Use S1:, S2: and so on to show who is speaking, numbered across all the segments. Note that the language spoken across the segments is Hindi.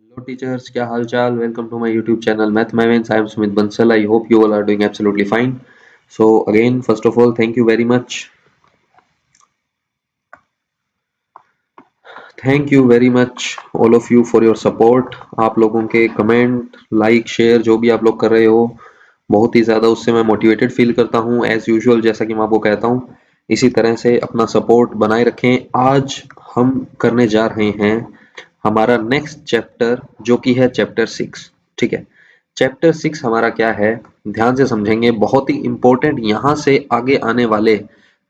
S1: Hello teachers, क्या हाल चाल? Welcome to my YouTube channel Math Mavens. I am Sumit Bansal. I hope you all are doing absolutely fine. So again, first of all, thank you very much. Thank you very much all of you for your support. आप लोगों के कमेंट, लाइक, शेयर जो भी आप लोग कर रहे हो, बहुत ही ज़्यादा उससे मैं मोटिवेटेड फील करता हूँ एज यूजुअल, जैसा कि मैं आपको कहता हूँ। इसी तरह से अपना सपोर्ट बनाए रखें। आज हम करने जा रहे हैं हमारा नेक्स्ट चैप्टर, जो कि है चैप्टर 6। ठीक है, चैप्टर 6 हमारा क्या है, ध्यान से समझेंगे। बहुत ही इंपॉर्टेंट, यहाँ से आगे आने वाले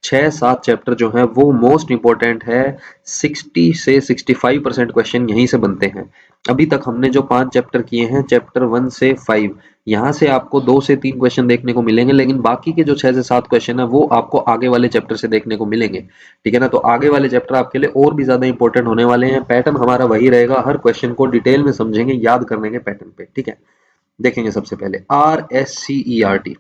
S1: 6-7 चैप्टर जो हैं वो मोस्ट इंपॉर्टेंट है। 60 से 65% क्वेश्चन यहीं से बनते हैं। अभी तक हमने जो 5 चैप्टर किए हैं, चैप्टर 1 से 5, यहाँ से आपको 2 से 3 क्वेश्चन देखने को मिलेंगे, लेकिन बाकी के जो 6 से 7 क्वेश्चन है वो आपको आगे वाले चैप्टर से देखने को मिलेंगे। ठीक है ना, तो आगे वाले चैप्टर आपके लिए और भी ज्यादा इंपॉर्टेंट होने वाले हैं। पैटर्न हमारा वही रहेगा, हर क्वेश्चन को डिटेल में समझेंगे, याद करने के पैटर्न पे। ठीक है, देखेंगे सबसे पहले RSCERT।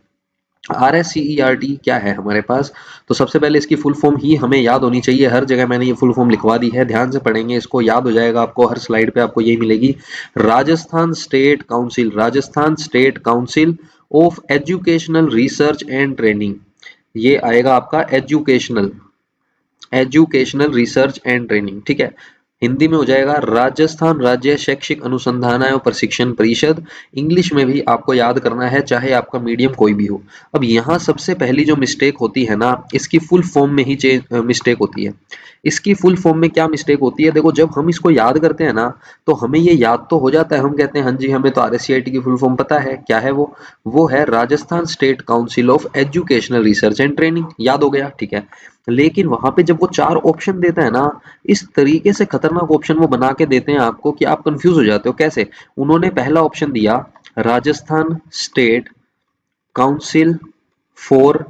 S1: RSCERT क्या है हमारे पास, तो सबसे पहले इसकी फुल फॉर्म ही हमें याद होनी चाहिए। हर जगह मैंने ये फुल फॉर्म लिखवा दी है, ध्यान से पढ़ेंगे, इसको याद हो जाएगा आपको। हर स्लाइड पे आपको यही मिलेगी, Rajasthan state council, Rajasthan state council of educational research and training. ये आएगा आपका educational, educational research and training. ठीक है, हिंदी में हो जाएगा राजस्थान राज्य शैक्षिक अनुसंधान एवं प्रशिक्षण परिषद। इंग्लिश में भी आपको याद करना है, चाहे आपका मीडियम कोई भी हो। अब यहाँ सबसे पहली जो मिस्टेक होती है ना, इसकी फुल फॉर्म में ही मिस्टेक होती है। इसकी फुल फॉर्म में क्या मिस्टेक होती है, देखो, जब हम इसको याद करते हैं ना, तो हमें ये याद तो हो जाता है, हम कहते हैं हाँ जी हमें तो RSCIT की फुल फॉर्म पता है। क्या है वो है Rajasthan state council of educational research and training, याद हो गया। ठीक है, लेकिन वहां पे जब वो 4 ऑप्शन देता है ना, इस तरीके से खतरनाक ऑप्शन वो बना के देते हैं आपको कि आप कंफ्यूज हो जाते हो। कैसे? उन्होंने पहला ऑप्शन दिया Rajasthan state council for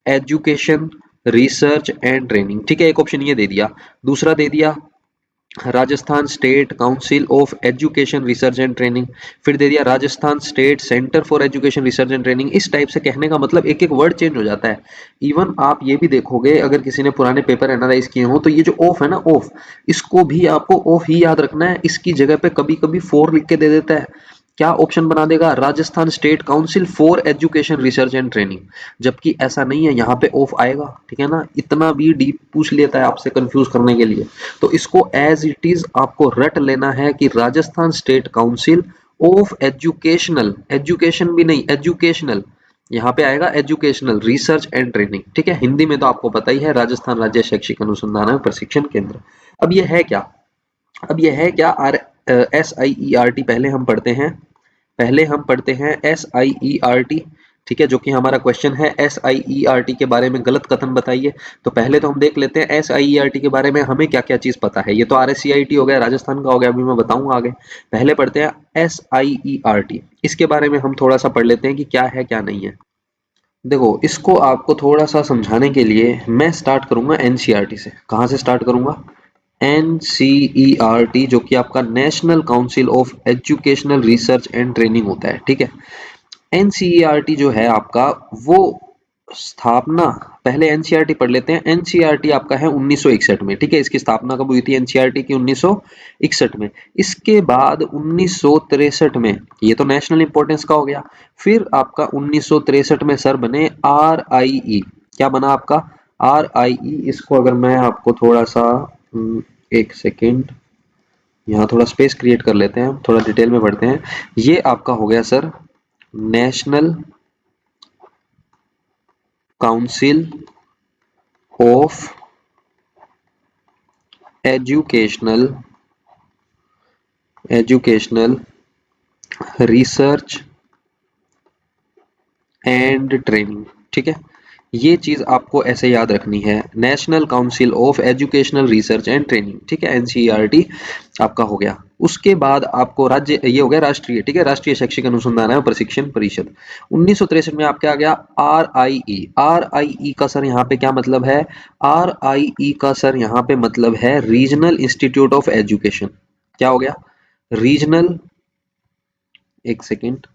S1: education research and training. ठीक है, एक ऑप्शन ये दे दिया। दूसरा दे दिया Rajasthan state council of education research and training. फिर दे दिया Rajasthan state centre for education research and training. इस टाइप से कहने का मतलब एक एक वर्ड चेंज हो जाता है। इवन आप ये भी देखोगे, अगर किसी ने पुराने पेपर एनालाइज किए हो, तो ये जो ऑफ है ना, ऑफ, इसको भी आपको ऑफ ही याद रखना है। इसकी जगह पे कभी कभी 4 लिख के दे देता है। क्या ऑप्शन बना देगा, Rajasthan state council for education research and training, जबकि ऐसा नहीं है, यहाँ पे ऑफ आएगा। ठीक है ना, इतना भी डीप पूछ लेता है आपसे कंफ्यूज करने के लिए। तो इसको एज इट इज आपको रट लेना है कि Rajasthan state council of educational, education भी नहीं, एजुकेशनल, यहाँ पे आएगा एजुकेशनल रिसर्च एंड ट्रेनिंग। ठीक है, हिंदी में तो आपको पता ही है, राजस्थान राज्य शैक्षिक अनुसंधान एवं प्रशिक्षण केंद्र। अब ये है क्या, अब ये है क्या, SIERT पहले हम पढ़ते हैं, पहले हम पढ़ते हैं SIERT। ठीक है, जो कि हमारा क्वेश्चन है, SIERT के बारे में गलत कथन बताइए। तो पहले तो हम देख लेते हैं SIERT के बारे में हमें क्या क्या चीज पता है। ये तो RSCIT हो गया, राजस्थान का हो गया, अभी मैं बताऊंगा आगे। पहले पढ़ते हैं SIERT, इसके बारे में हम थोड़ा सा पढ़ लेते हैं कि क्या है क्या नहीं है। देखो, इसको आपको थोड़ा सा समझाने के लिए मैं स्टार्ट करूंगा NCERT से। कहाँ से स्टार्ट करूंगा, NCERT, जो कि आपका national council of educational research and training होता है। ठीक है, NCERT जो है आपका, वो स्थापना, पहले NCERT पढ़ लेते हैं। NCERT आपका है 1961 में। ठीक है, इसकी स्थापना कब हुई थी NCERT की, 1961 में। इसके बाद 1963 में, ये तो नेशनल इंपॉर्टेंस का हो गया। फिर आपका 1963 में सर बने RIE। क्या बना आपका, RIE। इसको अगर मैं आपको थोड़ा सा, एक सेकेंड, यहाँ थोड़ा स्पेस क्रिएट कर लेते हैं, थोड़ा डिटेल में पढ़ते हैं। ये आपका हो गया sir national council of educational, educational research and training. ठीक है, ये चीज आपको ऐसे याद रखनी है, national council of educational research and training. ठीक है, NCERT आपका हो गया। उसके बाद आपको राज्य, ये हो गया राष्ट्रीय। ठीक है, राष्ट्रीय शैक्षिक अनुसंधान एवं प्रशिक्षण परिषद। 1963 में आपके आ गया RIE। RIE का सर यहाँ पे क्या मतलब है, RIE का सर यहाँ पे मतलब है रीजनल इंस्टीट्यूट ऑफ एजुकेशन। क्या हो गया, रीजनल, एक सेकेंड,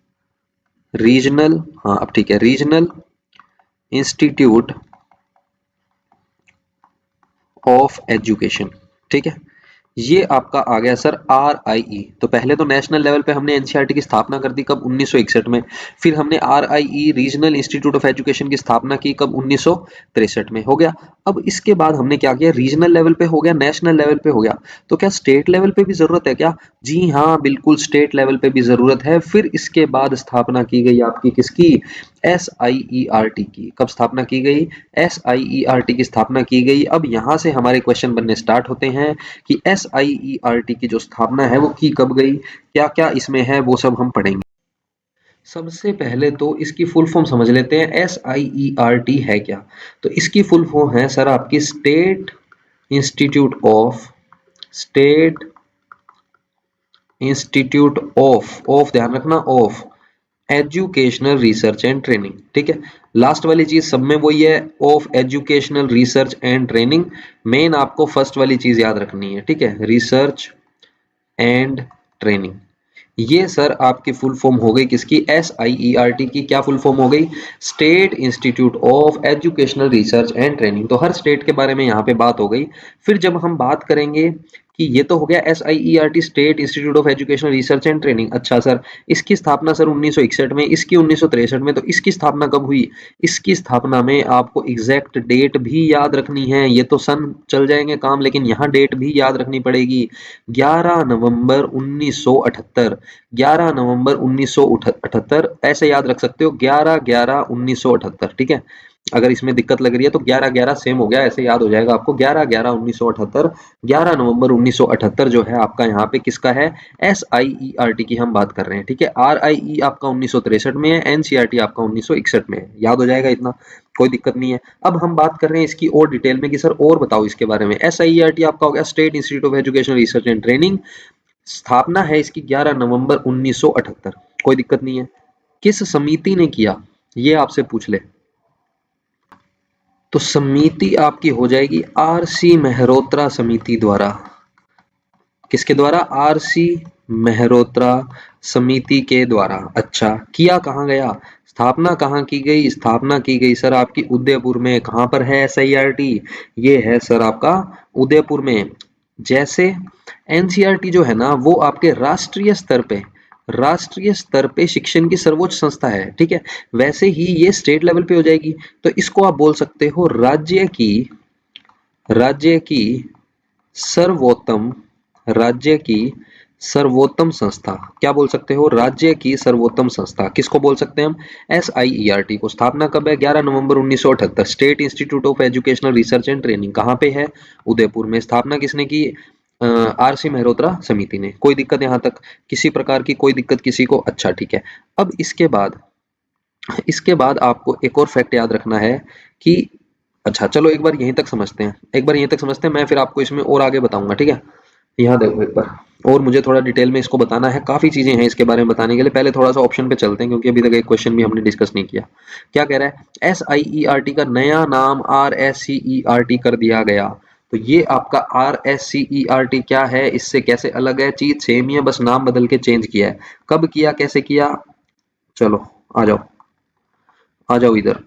S1: रीजनल, हाँ अब ठीक है, रीजनल इंस्टीट्यूट ऑफ एजुकेशन। ठीक है, ये आपका आ गया सर RIE। तो पहले तो नेशनल लेवल पे हमने एनसीईआरटी की स्थापना कर दी, कब? 1961 में। फिर हमने RIE regional institute of education की स्थापना की, कब? 1963 में। हो गया। अब इसके बाद हमने क्या किया, रीजनल लेवल पे हो गया, नेशनल लेवल पे हो गया, तो क्या स्टेट लेवल पे भी जरूरत है क्या? जी हाँ, बिल्कुल स्टेट लेवल पे भी जरूरत है। फिर इसके बाद स्थापना की गई आपकी किसकी? SIERT की। कब स्थापना की गई? SIERT की स्थापना की गई। अब यहां से हमारे क्वेश्चन बनने स्टार्ट होते हैं कि SIERT की जो स्थापना है वो की कब गई, क्या क्या इसमें है, वो सब हम पढ़ेंगे। सबसे पहले तो इसकी फुल फॉर्म समझ लेते हैं, SIERT है क्या। तो इसकी फुल फॉर्म है सर आपकी स्टेट इंस्टीट्यूट ऑफ ध्यान रखना, of educational research and training. ठीक है, लास्ट वाली चीज सब में वही है, of educational research and training. Main आपको फर्स्ट वाली चीज याद रखनी है। ठीक है, रिसर्च एंड ट्रेनिंग। ये सर आपकी फुल फॉर्म हो गई किसकी? SIERT की। क्या फुल फॉर्म हो गई? State institute of educational research and training. तो हर स्टेट के बारे में यहाँ पे बात हो गई। फिर जब हम बात करेंगे कि ये तो हो गया SIERT, state institute of educational research and training. अच्छा सर, इसकी स्थापना सर 1961 में, इसकी 1963 में। तो इसकी स्थापना कब हुई? इसकी स्थापना में आपको एग्जैक्ट डेट भी याद रखनी है। ये तो सन चल जाएंगे काम, लेकिन यहाँ डेट भी याद रखनी पड़ेगी। 11 नवंबर 1978। 11 नवंबर 1978 ऐसे याद रख सकते हो, 11/11/1978। ठीक है, अगर इसमें दिक्कत लग रही है तो 11/11 सेम हो गया, ऐसे याद हो जाएगा आपको। 11/11/1978, 11 नवंबर 1978 जो है आपका यहाँ पे किसका है? SIERT की हम बात कर रहे हैं। ठीक है, RIE आपका 1963 में है, NCERT आपका 1961 में है। याद हो जाएगा इतना, कोई दिक्कत नहीं है। अब हम बात कर रहे हैं इसकी और डिटेल में कि सर और बताओ इसके बारे में। SIERT आपका हो गया state institute of education research and training. स्थापना है इसकी 11 नवंबर 1978। कोई दिक्कत नहीं है। किस समिति ने किया, ये आपसे पूछ ले तो समिति आपकी हो जाएगी RC मेहरोत्रा समिति द्वारा। किसके द्वारा? RC मेहरोत्रा समिति के द्वारा। अच्छा, किया कहाँ गया, स्थापना कहाँ की गई? स्थापना की गई सर आपकी उदयपुर में। कहाँ पर है SIERT? ये है सर आपका उदयपुर में। जैसे NCERT जो है ना वो आपके राष्ट्रीय स्तर पे शिक्षण की सर्वोच्च संस्था है। ठीक है, वैसे ही ये स्टेट लेवल पे हो जाएगी। तो इसको आप बोल सकते हो राज्य की सर्वोत्तम राज्य की सर्वोत्तम संस्था। क्या बोल सकते हो? राज्य की सर्वोत्तम संस्था। किसको बोल सकते हैं हम? SIERT को। स्थापना कब है? 11 नवंबर 1978। State institute of educational research and training कहाँ पे है? उदयपुर में। स्थापना किसने की? RC मेहरोत्रा समिति ने। कोई दिक्कत यहाँ तक? किसी प्रकार की कोई दिक्कत किसी को? अच्छा ठीक है। अब इसके बाद आपको एक और फैक्ट याद रखना है कि, अच्छा चलो एक बार यहीं तक समझते हैं, मैं फिर आपको इसमें और आगे बताऊंगा। ठीक है, यहाँ देखो एक बार, और मुझे थोड़ा डिटेल में इसको बताना है, काफी चीजें हैं इसके बारे में बताने के लिए। पहले थोड़ा सा ऑप्शन पे चलते हैं, क्योंकि अभी तक एक क्वेश्चन भी हमने डिस्कस नहीं किया। क्या कह रहा है? SIERT का नया नाम RSCERT कर दिया गया। तो ये आपका RSCERT क्या है, इससे कैसे अलग है? चीज सेम ही है, बस नाम बदल के चेंज किया है। कब किया, कैसे किया? चलो आ जाओ, आ जाओ इधर,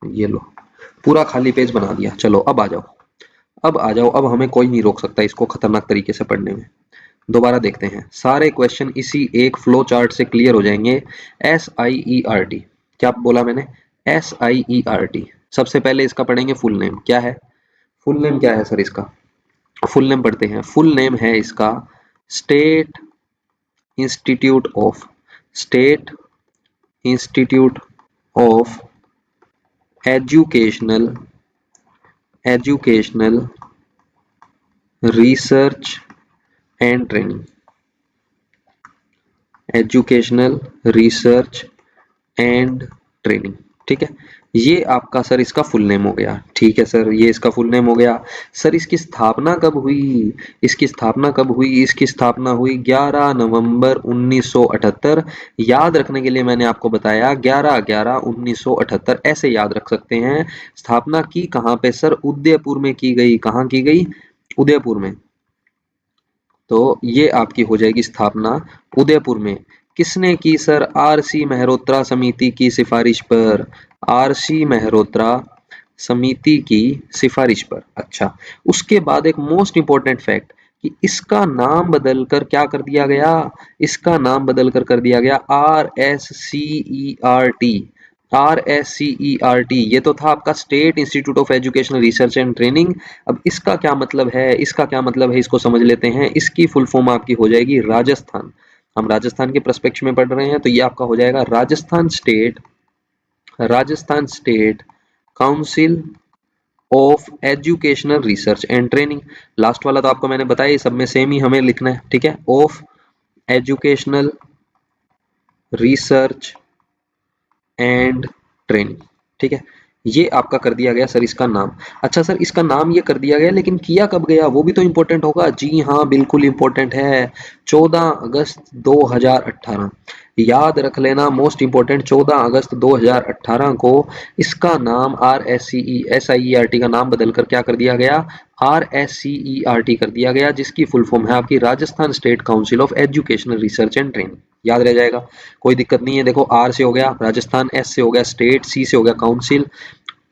S1: ये लो, पूरा खाली पेज बना दिया। चलो अब आ जाओ, अब हमें कोई नहीं रोक सकता इसको खतरनाक तरीके से पढ़ने में। दोबारा देखते हैं, सारे क्वेश्चन इसी एक फ्लो चार्ट से क्लियर हो जाएंगे। SIERT, क्या बोला मैंने? SIERT। सबसे पहले इसका पढ़ेंगे फुल नेम। क्या है फुल नेम? क्या है सर इसका फुल नेम? पढ़ते हैं। फुल नेम है इसका state institute of state institute of educational educational research and training. Educational research and training. ठीक है, ये आपका सर इसका फुल नेम हो गया। ठीक है सर, ये इसका फुल नेम हो गया। सर इसकी स्थापना कब हुई? इसकी स्थापना हुई 11 नवंबर 1978। याद रखने के लिए मैंने आपको बताया 11/11/1978 ऐसे याद रख सकते हैं। स्थापना की कहाँ पे सर? उदयपुर में की गई। कहाँ की गई? उदयपुर में। तो ये आपकी हो जाएगी स्थापना उदयपुर में। किसने की सर? RC मेहरोत्रा समिति की सिफारिश पर। RC मेहरोत्रा समिति की सिफारिश पर। अच्छा, उसके बाद एक मोस्ट इंपॉर्टेंट फैक्ट कि इसका नाम बदलकर क्या कर दिया गया, इसका नाम बदलकर कर दिया गया RSCERT। RSCERT ये तो था आपका state institute of educational research and training. अब इसका क्या मतलब है, इसका क्या मतलब है, इसको समझ लेते हैं। इसकी फुल फॉर्म आपकी हो जाएगी राजस्थान। हम राजस्थान के प्रस्पेक्ट में पढ़ रहे हैं तो ये आपका हो जाएगा Rajasthan state council of educational research and training. Last वाला तो आपको मैंने बताया, सब में सेम ही हमें लिखना है, ठीक है। Of educational research and training, ठीक है। ये आपका कर दिया गया सर इसका नाम। अच्छा सर, इसका नाम ये कर दिया गया, लेकिन किया कब गया वो भी तो इंपॉर्टेंट होगा। जी हाँ, बिल्कुल इंपॉर्टेंट है। 14 अगस्त 2018, याद रख लेना, मोस्ट इंपॉर्टेंट। 14 अगस्त 2018 को इसका नाम RSCESIERT का नाम बदलकर क्या कर दिया गया, RSCERT कर दिया गया, जिसकी फुल फॉर्म है आपकी Rajasthan state council of educational research and training. याद रह जाएगा, कोई दिक्कत नहीं है। देखो, आर से हो गया राजस्थान, एस से हो गया स्टेट, सी से हो गया काउंसिल,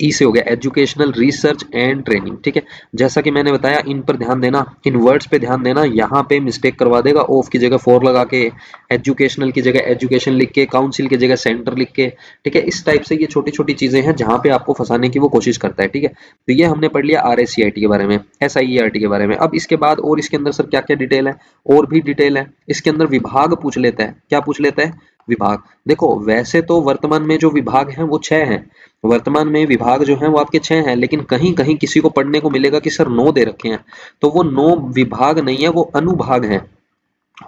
S1: ई से हो गया एजुकेशनल रिसर्च एंड ट्रेनिंग, ठीक है। जैसा कि मैंने बताया, इन पर ध्यान देना, इन वर्ड्स पे ध्यान देना। यहाँ पे मिस्टेक करवा देगा, ऑफ की जगह फॉर लगा के, एजुकेशनल की जगह एजुकेशन लिख के, काउंसिल की जगह सेंटर लिख के, ठीक है। इस टाइप से ये छोटी छोटी चीजें हैं जहां पे आपको फंसाने की वो कोशिश करता है, ठीक है। तो ये हमने पढ़ लिया RSCIT के बारे में, SIERT के बारे में। अब इसके बाद और इसके अंदर सर क्या क्या डिटेल है, और भी डिटेल है। इसके अंदर विभाग पूछ लेता है, क्या पूछ लेता है, विभाग। देखो, वैसे तो वर्तमान में जो विभाग हैं वो 6 हैं, वर्तमान में विभाग जो हैं वो आपके 6 हैं, लेकिन कहीं कहीं किसी को पढ़ने को मिलेगा कि सर 9 दे रखे हैं। तो वो 9 विभाग नहीं है, वो अनुभाग हैं।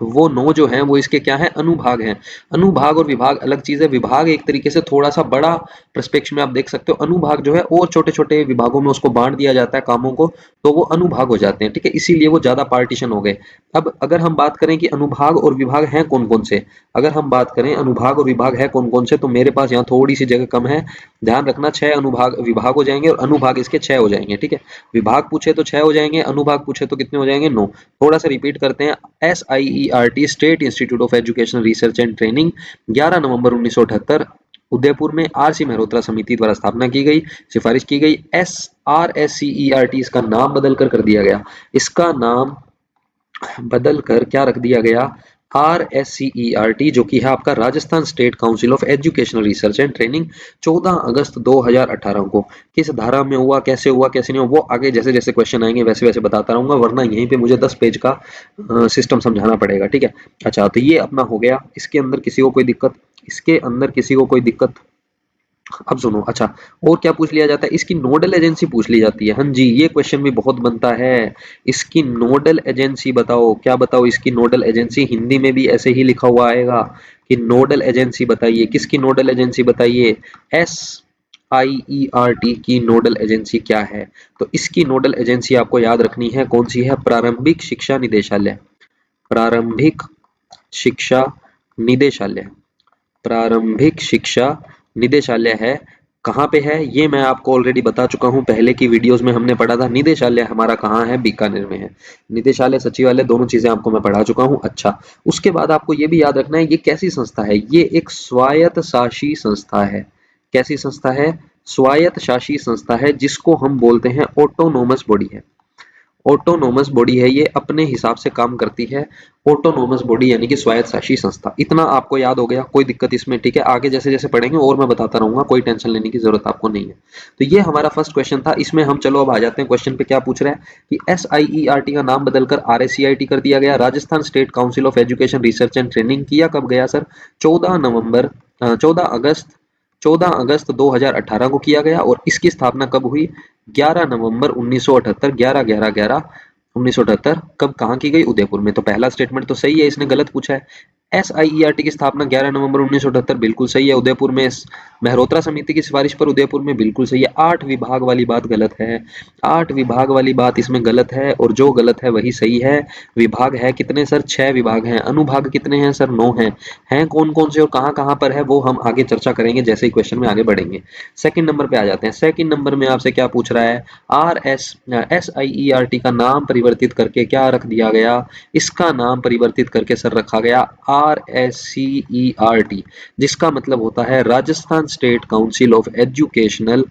S1: वो 9 जो हैं वो इसके क्या हैं, अनुभाग हैं। अनुभाग और विभाग अलग चीज है। विभाग एक तरीके से थोड़ा सा बड़ा प्रस्पेक्ट में आप देख सकते हो, अनुभाग जो है और छोटे छोटे विभागों में उसको बांट दिया जाता है कामों को, तो वो अनुभाग हो जाते हैं, ठीक है। इसीलिए वो ज्यादा पार्टीशन हो गए। अब अगर हम बात करें कि अनुभाग और विभाग हैं कौन कौन से, अगर हम बात करें अनुभाग और विभाग है कौन कौन से, तो मेरे पास यहाँ थोड़ी सी जगह कम है। ध्यान रखना, 6 अनुभाग विभाग हो जाएंगे और अनुभाग इसके 6 हो जाएंगे, ठीक है। विभाग पूछे तो 6 हो जाएंगे, अनुभाग पूछे तो कितने हो जाएंगे, 9। थोड़ा सा रिपीट करते हैं। SIERT state institute of education research and training, 11 नवंबर 1978 उदयपुर में RC मेहरोत्रा समिति द्वारा स्थापना की गई, सिफारिश की गई। RSCERT इसका नाम बदलकर कर दिया गया, इसका नाम बदल कर क्या रख दिया गया, RSCERT, जो कि है आपका Rajasthan state council of educational research and training. 14 अगस्त 2018 को किस धारा में हुआ, कैसे हुआ, कैसे नहीं हुआ, वो आगे जैसे जैसे क्वेश्चन आएंगे वैसे वैसे बताता रहूंगा, वरना यहीं पे मुझे 10 पेज का सिस्टम समझाना पड़ेगा, ठीक है। अच्छा, तो ये अपना हो गया। इसके अंदर किसी को कोई दिक्कत, इसके अंदर किसी को कोई दिक्कत। अब सुनो, अच्छा, और क्या पूछ लिया जाता है, इसकी नोडल एजेंसी पूछ ली जाती है। हाँ जी, ये क्वेश्चन भी बहुत बनता है। इसकी नोडल एजेंसी बताओ, क्या बताओ इसकी नोडल एजेंसी, हिंदी में भी ऐसे ही लिखा हुआ आएगा कि नोडल एजेंसी बताइए, किसकी नोडल एजेंसी बताइए, SIERT की नोडल एजेंसी क्या है। तो इसकी नोडल एजेंसी आपको याद रखनी है, कौन सी है, प्रारंभिक शिक्षा निदेशालय। प्रारंभिक शिक्षा निदेशालय, प्रारंभिक शिक्षा निदेशालय है। कहाँ पे है ये मैं आपको ऑलरेडी बता चुका हूँ, पहले की वीडियोस में हमने पढ़ा था। निदेशालय हमारा कहाँ है, बीकानेर में है। निदेशालय सचिवालय दोनों चीजें आपको मैं पढ़ा चुका हूँ। अच्छा, उसके बाद आपको ये भी याद रखना है, ये कैसी संस्था है, ये एक स्वायत्त शासी संस्था है। कैसी संस्था है, स्वायत्त शासी संस्था है, जिसको हम बोलते हैं ऑटोनोमस बॉडी है। ऑटोनोमस बॉडी है, ये अपने हिसाब से काम करती है। ऑटोनोमस बॉडी यानी कि स्वायत्त शासी संस्था। इतना आपको याद हो गया, कोई दिक्कत इसमें, ठीक है। आगे जैसे जैसे पढ़ेंगे और मैं बताता रहूंगा, कोई टेंशन लेने की जरूरत आपको नहीं है। तो ये हमारा फर्स्ट क्वेश्चन था। इसमें हम चलो अब आ जाते हैं क्वेश्चन पे। क्या पूछ रहा है कि SIERT का नाम बदलकर RSCIT कर दिया गया, Rajasthan state council of education research and training किया कब गया सर, 14 अगस्त 2018 को किया गया। और इसकी स्थापना कब हुई, 11 नवंबर 1978, 11/11/1978। कब, कहाँ की गई, उदयपुर में। तो पहला स्टेटमेंट तो सही है, इसने गलत पूछा है। SIERT की स्थापना 11 नवंबर 1978 बिल्कुल सही है, उदयपुर में। मेहरोत्रा समिति की सिफारिश पर उदयपुर में, बिल्कुल सही है। 8 विभाग वाली बात गलत है, 8 विभाग वाली बात इसमें गलत है, और जो गलत है वही सही है। विभाग है कितने सर, 6 विभाग हैं। अनुभाग कितने हैं सर, 9 हैं कौन कौन से और कहाँ कहाँ पर है, वो हम आगे चर्चा करेंगे जैसे ही क्वेश्चन में आगे बढ़ेंगे। सेकंड नंबर पे आ जाते हैं। सेकंड नंबर में आपसे क्या पूछ रहा है, SIERT का नाम परिवर्तित करके क्या रख दिया गया, इसका नाम परिवर्तित करके सर रखा गया RSCERT, जिसका मतलब होता है Rajasthan state council of educational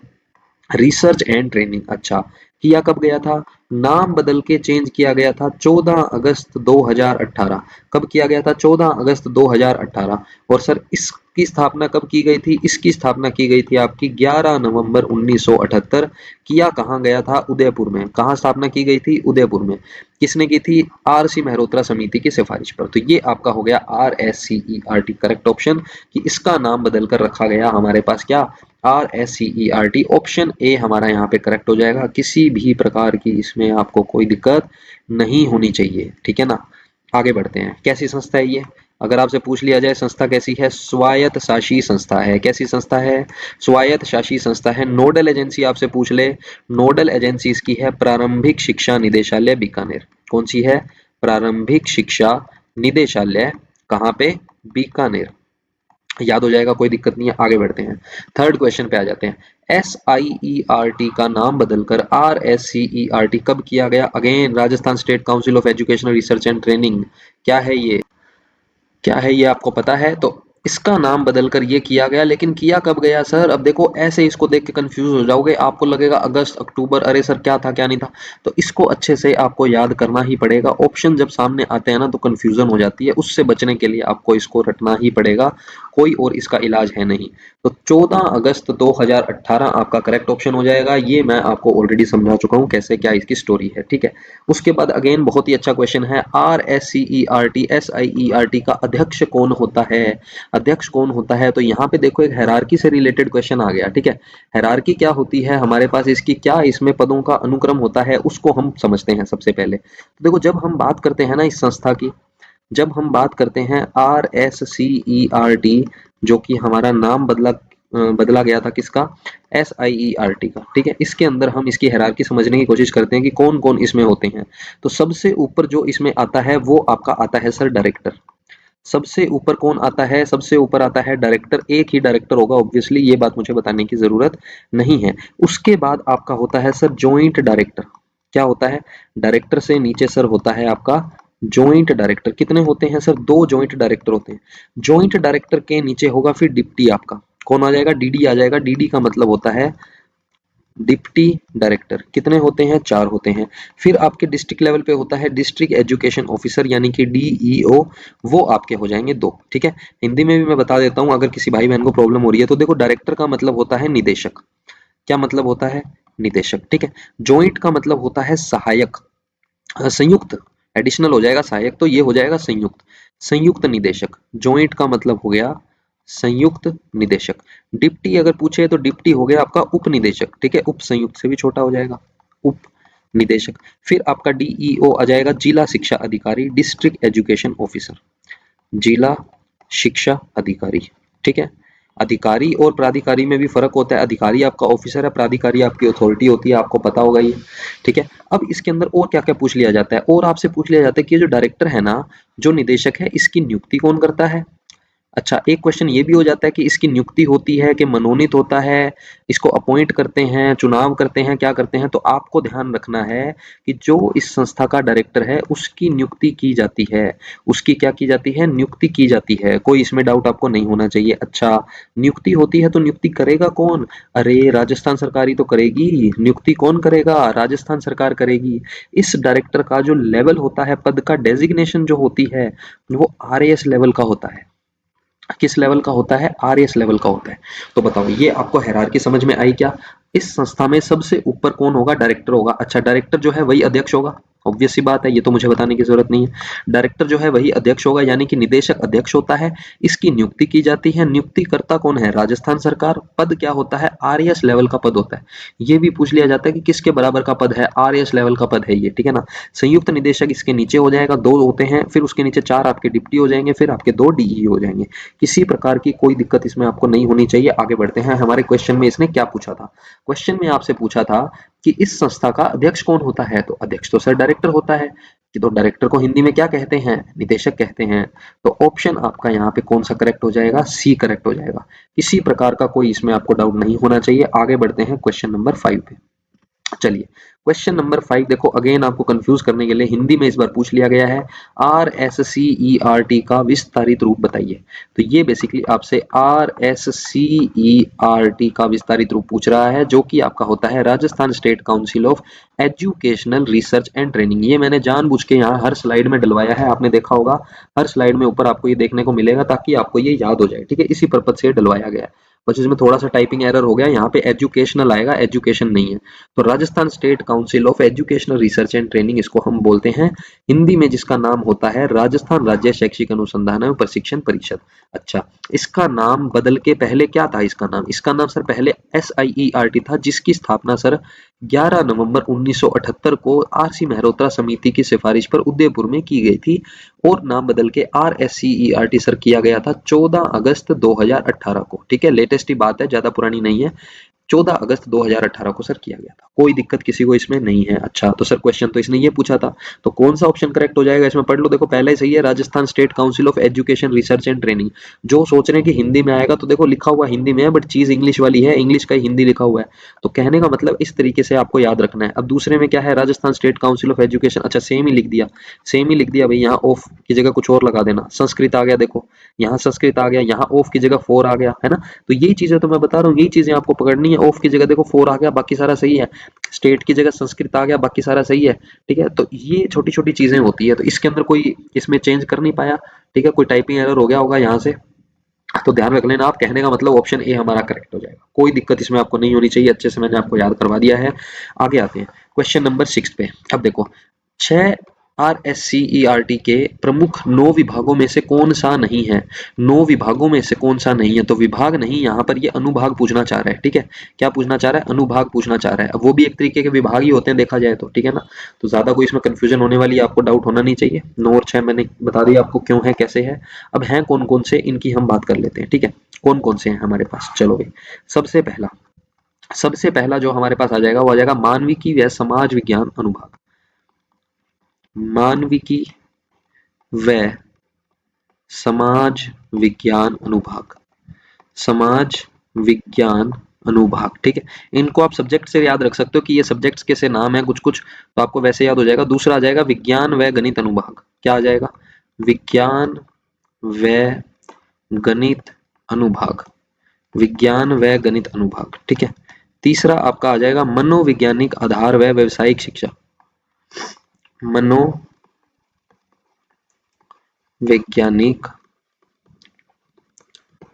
S1: research and training. अच्छा, किया कब गया था? नाम बदल के चेंज किया गया था 14 अगस्त 2018। कब किया गया था? 14 अगस्त 2018। और सर इसकी स्थापना कब की गई थी? इसकी स्थापना की गई थी आपकी 11 नवंबर 1978। किया कहाँ गया था? उदयपुर में। कहाँ स्थापना की गई थी? उदयपुर में। किसने की थी? आर सी मेहरोत्रा समिति की सिफारिश पर। तो ये आपका हो गया RSCERT करेक्ट ऑप्शन, कि इसका नाम बदल कर रखा गया हमारे पास क्या? RSCERT। ऑप्शन ए हमारा यहाँ पे करेक्ट हो जाएगा। किसी भी प्रकार की इसमें आपको कोई दिक्कत नहीं होनी चाहिए, ठीक है ना। आगे बढ़ते हैं। कैसी संस्था है ये? अगर आपसे पूछ लिया जाए संस्था कैसी है? स्वायत्त शासी संस्था है। कैसी संस्था है? स्वायत्त शासी संस्था है। नोडल एजेंसी आपसे पूछ ले, नोडल एजेंसी इसकी है प्रारंभिक शिक्षा निदेशालय बीकानेर। कौन सी है? प्रारंभिक शिक्षा निदेशालय। कहाँ पे? बीकानेर। याद हो जाएगा, कोई दिक्कत नहीं है। आगे बढ़ते हैं, थर्ड क्वेश्चन पे आ जाते हैं। SIERT का नाम बदलकर RSCERT कब किया गया? Again Rajasthan state council of educational research and training. क्या है ये? क्या है ये आपको पता है? तो इसका नाम बदलकर ये किया गया, लेकिन किया कब गया सर? अब देखो ऐसे इसको देख के कंफ्यूज हो जाओगे, आपको लगेगा अगस्त अक्टूबर, अरे सर क्या था क्या नहीं था। तो इसको अच्छे से आपको याद करना ही पड़ेगा। ऑप्शन जब सामने आते हैं ना तो कंफ्यूजन हो जाती है, उससे बचने के लिए आपको इसको रटना ही पड़ेगा, कोई और इसका इलाज है नहीं। तो 14 अगस्त 2018 आपका करेक्ट ऑप्शन हो जाएगा। ये मैं आपको ऑलरेडी समझा चुका हूँ कैसे क्या इसकी स्टोरी है, ठीक है। उसके बाद अगेन बहुत ही अच्छा क्वेश्चन है। RSCERT SIERT का अध्यक्ष कौन होता है? अध्यक्ष कौन होता है? तो यहाँ पे देखो एक हायरार्की से रिलेटेड क्वेश्चन आ गया, ठीक है। हायरार्की क्या होती है हमारे पास, इसकी क्या इसमें पदों का अनुक्रम होता है, उसको हम समझते हैं सबसे पहले। तो देखो जब हम बात करते हैं ना इस संस्था की, जब हम बात करते हैं RSCERT, जो कि हमारा नाम बदला गया था किसका? SIERT का, ठीक है। इसके अंदर हम इसकी हायरार्की समझने की कोशिश करते हैं कि कौन कौन इसमें होते हैं। तो सबसे ऊपर जो इसमें आता है वो आपका आता है सर डायरेक्टर। सबसे ऊपर कौन आता है? सबसे ऊपर आता है डायरेक्टर। एक ही डायरेक्टर होगा ऑब्वियसली, ये बात मुझे बताने की जरूरत नहीं है। उसके बाद आपका होता है सर जॉइंट डायरेक्टर। क्या होता है? डायरेक्टर से नीचे सर होता है आपका जॉइंट डायरेक्टर। कितने होते हैं सर? 2 जॉइंट डायरेक्टर होते हैं। जॉइंट डायरेक्टर के नीचे होगा फिर डिप्टी आपका। कौन आ जाएगा? DD आ जाएगा। DD का मतलब होता है डिप्टी डायरेक्टर। कितने होते हैं? 4 होते हैं। फिर आपके डिस्ट्रिक्ट लेवल पे होता है डिस्ट्रिक्ट एजुकेशन ऑफिसर यानी कि DEO। वो आपके हो जाएंगे 2, ठीक है। हिंदी में भी मैं बता देता हूं अगर किसी भाई बहन को प्रॉब्लम हो रही है तो। देखो डायरेक्टर का मतलब होता है निदेशक। क्या मतलब होता है? निदेशक, ठीक है। जॉइंट का मतलब होता है सहायक, संयुक्त। एडिशनल हो जाएगा सहायक, तो ये हो जाएगा संयुक्त। संयुक्त निदेशक। जॉइंट का मतलब हो गया संयुक्त निदेशक। डिप्टी अगर पूछे तो डिप्टी हो गया आपका उप निदेशक, ठीक है। उप संयुक्त से भी छोटा हो जाएगा, उप निदेशक। फिर आपका DEO आ जाएगा जिला शिक्षा अधिकारी, डिस्ट्रिक्ट एजुकेशन ऑफिसर। जिला शिक्षा अधिकारी, ठीक है। अधिकारी और प्राधिकारी में भी फर्क होता है। अधिकारी आपका ऑफिसर है, प्राधिकारी आपकी अथॉरिटी होती है, आपको पता होगा ये, ठीक है। अब इसके अंदर और क्या क्या पूछ लिया जाता है? और आपसे पूछ लिया जाता है कि ये जो डायरेक्टर है ना, जो निदेशक है, इसकी नियुक्ति कौन करता है? अच्छा, एक क्वेश्चन ये भी हो जाता है कि इसकी नियुक्ति होती है कि मनोनीत होता है, इसको अपॉइंट करते हैं, चुनाव करते हैं, क्या करते हैं? तो आपको ध्यान रखना है कि जो इस संस्था का डायरेक्टर है उसकी नियुक्ति की जाती है। उसकी क्या की जाती है? नियुक्ति की जाती है। कोई इसमें डाउट आपको नहीं होना चाहिए। अच्छा, नियुक्ति होती है तो नियुक्ति करेगा कौन? अरे राजस्थान सरकार ही तो करेगी। नियुक्ति कौन करेगा? राजस्थान सरकार करेगी। इस डायरेक्टर का जो लेवल होता है, पद का डेजिग्नेशन जो होती है, वो RAS लेवल का होता है। किस लेवल का होता है? RAS लेवल का होता है। तो बताओ ये आपको हायरार्की समझ में आई क्या? इस संस्था में सबसे ऊपर कौन होगा? डायरेक्टर होगा। अच्छा, डायरेक्टर जो है वही अध्यक्ष होगा, ऑब्वियस सी बात है, ये तो मुझे बताने की जरूरत नहीं है। डायरेक्टर जो है वही अध्यक्ष होगा, यानी कि निदेशक अध्यक्ष होता है। इसकी नियुक्ति की जाती है। नियुक्ति करता कौन है? राजस्थान सरकार। पद क्या होता है? RAS लेवल का पद होता है। ये भी पूछ लिया जाता है कि किसके बराबर का पद है? RAS लेवल का पद है ये, ठीक है ना। संयुक्त निदेशक इसके नीचे हो जाएगा, 2 होते हैं। फिर उसके नीचे 4 आपके डिप्टी हो जाएंगे, फिर आपके 2 DE हो जाएंगे। किसी प्रकार की कोई दिक्कत इसमें आपको नहीं होनी चाहिए। आगे बढ़ते हैं। हमारे क्वेश्चन में इसने क्या पूछा था? क्वेश्चन में आपसे पूछा था कि इस संस्था का अध्यक्ष कौन होता है? तो अध्यक्ष तो सर डायरेक्टर होता है। कि तो डायरेक्टर को हिंदी में क्या कहते हैं? निदेशक कहते हैं। तो ऑप्शन आपका यहाँ पे कौन सा करेक्ट हो जाएगा? सी करेक्ट हो जाएगा। किसी प्रकार का कोई इसमें आपको डाउट नहीं होना चाहिए। आगे बढ़ते हैं क्वेश्चन नंबर 5 पे। चलिए क्वेश्चन नंबर 5 देखो, अगेन आपको कंफ्यूज करने के लिए हिंदी में इस बार पूछ लिया गया है। RSCERT का विस्तारित रूप बताइए। तो ये बेसिकली आपसे RSCERT का विस्तारित रूप पूछ रहा है, जो कि आपका होता है Rajasthan state council of educational research and training. ये मैंने जानबूझ के यहाँ हर स्लाइड में डलवाया है, आपने देखा होगा हर स्लाइड में ऊपर आपको ये देखने को मिलेगा, ताकि आपको ये याद हो जाए, ठीक है, इसी पर्पज से डलवाया गया है। बस इसमें थोड़ा सा टाइपिंग एरर हो गया, यहाँ पे एजुकेशनल आएगा, एजुकेशन नहीं है। तो Rajasthan state council of educational research and training इसको हम बोलते हैं, हिंदी में जिसका नाम होता है राजस्थान राज्य शैक्षिक अनुसंधान एवं प्रशिक्षण परिषद। अच्छा, इसका नाम बदल के पहले क्या था? इसका नाम सर पहले SIERT था, जिसकी स्थापना सर 11 नवंबर 1978 को RC मेहरोत्रा समिति की सिफारिश पर उदयपुर में की गई थी, और नाम बदल के RSCERT सर किया गया था 14 अगस्त 2018 को। ठीक है, लेटेस्ट ही बात है, ज्यादा पुरानी नहीं है। 14 अगस्त 2018 को सर किया गया था, कोई दिक्कत किसी को इसमें नहीं है। अच्छा, तो सर क्वेश्चन तो इसने ये पूछा था, तो कौन सा ऑप्शन करेक्ट हो जाएगा इसमें? पढ़ लो, देखो पहले ही सही है, Rajasthan state council of education research and training. जो सोच रहे हैं कि हिंदी में आएगा, तो देखो लिखा हुआ हिंदी में है, बट चीज इंग्लिश वाली है, इंग्लिश का ही हिंदी लिखा हुआ है। तो कहने का मतलब इस तरीके से आपको याद रखना है। अब दूसरे में क्या है, Rajasthan state council of education, अच्छा सेम ही लिख दिया, सेम ही लिख दिया भाई, यहाँ ऑफ की जगह कुछ और लगा देना। संस्कृत आ गया, देखो यहाँ संस्कृत आ गया, यहाँ ऑफ की जगह फोर आ गया, है ना। तो यही चीजें तो मैं बता रहा हूँ, यही चीजें आपको पकड़नी है। ऑफ की जगह देखो फोर आ गया, बाकी सारा सही है। स्टेट की जगह संस्कृत आ गया, बाकी सारा सही है। ठीक है, तो ये छोटी छोटी चीजें होती है, तो इसके अंदर कोई इसमें चेंज कर नहीं पाया। ठीक है, कोई टाइपिंग एरर हो गया होगा यहाँ से, तो ध्यान रख लेना आप। कहने का मतलब ऑप्शन ए हमारा करेक्ट हो जाएगा, कोई दिक्कत इसमें आपको नहीं होनी चाहिए। अच्छे से मैंने आपको याद करवा दिया है। आगे आते हैं क्वेश्चन नंबर 6 पे। अब देखो, 6 RSCERT के प्रमुख 9 विभागों में से कौन सा नहीं है? 9 विभागों में से कौन सा नहीं है? तो विभाग नहीं, यहाँ पर ये अनुभाग पूछना चाह रहा है। ठीक है, क्या पूछना चाह रहा है? अनुभाग पूछना चाह रहा है। अब वो भी एक तरीके के विभाग ही होते हैं देखा जाए तो, ठीक है ना। तो ज्यादा कोई इसमें कंफ्यूजन होने वाली आपको डाउट होना नहीं चाहिए। 9 और 6 मैंने बता दिया आपको क्यों है, कैसे है। अब हैं कौन कौन से, इनकी हम बात कर लेते हैं। ठीक है, कौन कौन से हैं हमारे पास, चलो भाई। सबसे पहला सबसे पहला जो हमारे पास आ जाएगा, वो आ जाएगा मानविकी व समाज विज्ञान अनुभाग। मानविकी व समाज विज्ञान अनुभाग, समाज विज्ञान अनुभाग। ठीक है, इनको आप सब्जेक्ट से याद रख सकते हो कि ये सब्जेक्ट्स कैसे नाम है कुछ कुछ, तो आपको वैसे याद हो जाएगा। दूसरा आ जाएगा विज्ञान व गणित अनुभाग। क्या आ जाएगा? विज्ञान व गणित अनुभाग, विज्ञान व गणित अनुभाग। ठीक है, तीसरा आपका आ जाएगा मनोवैज्ञानिक आधार व व्यवसायिक शिक्षा। मनोवैज्ञानिक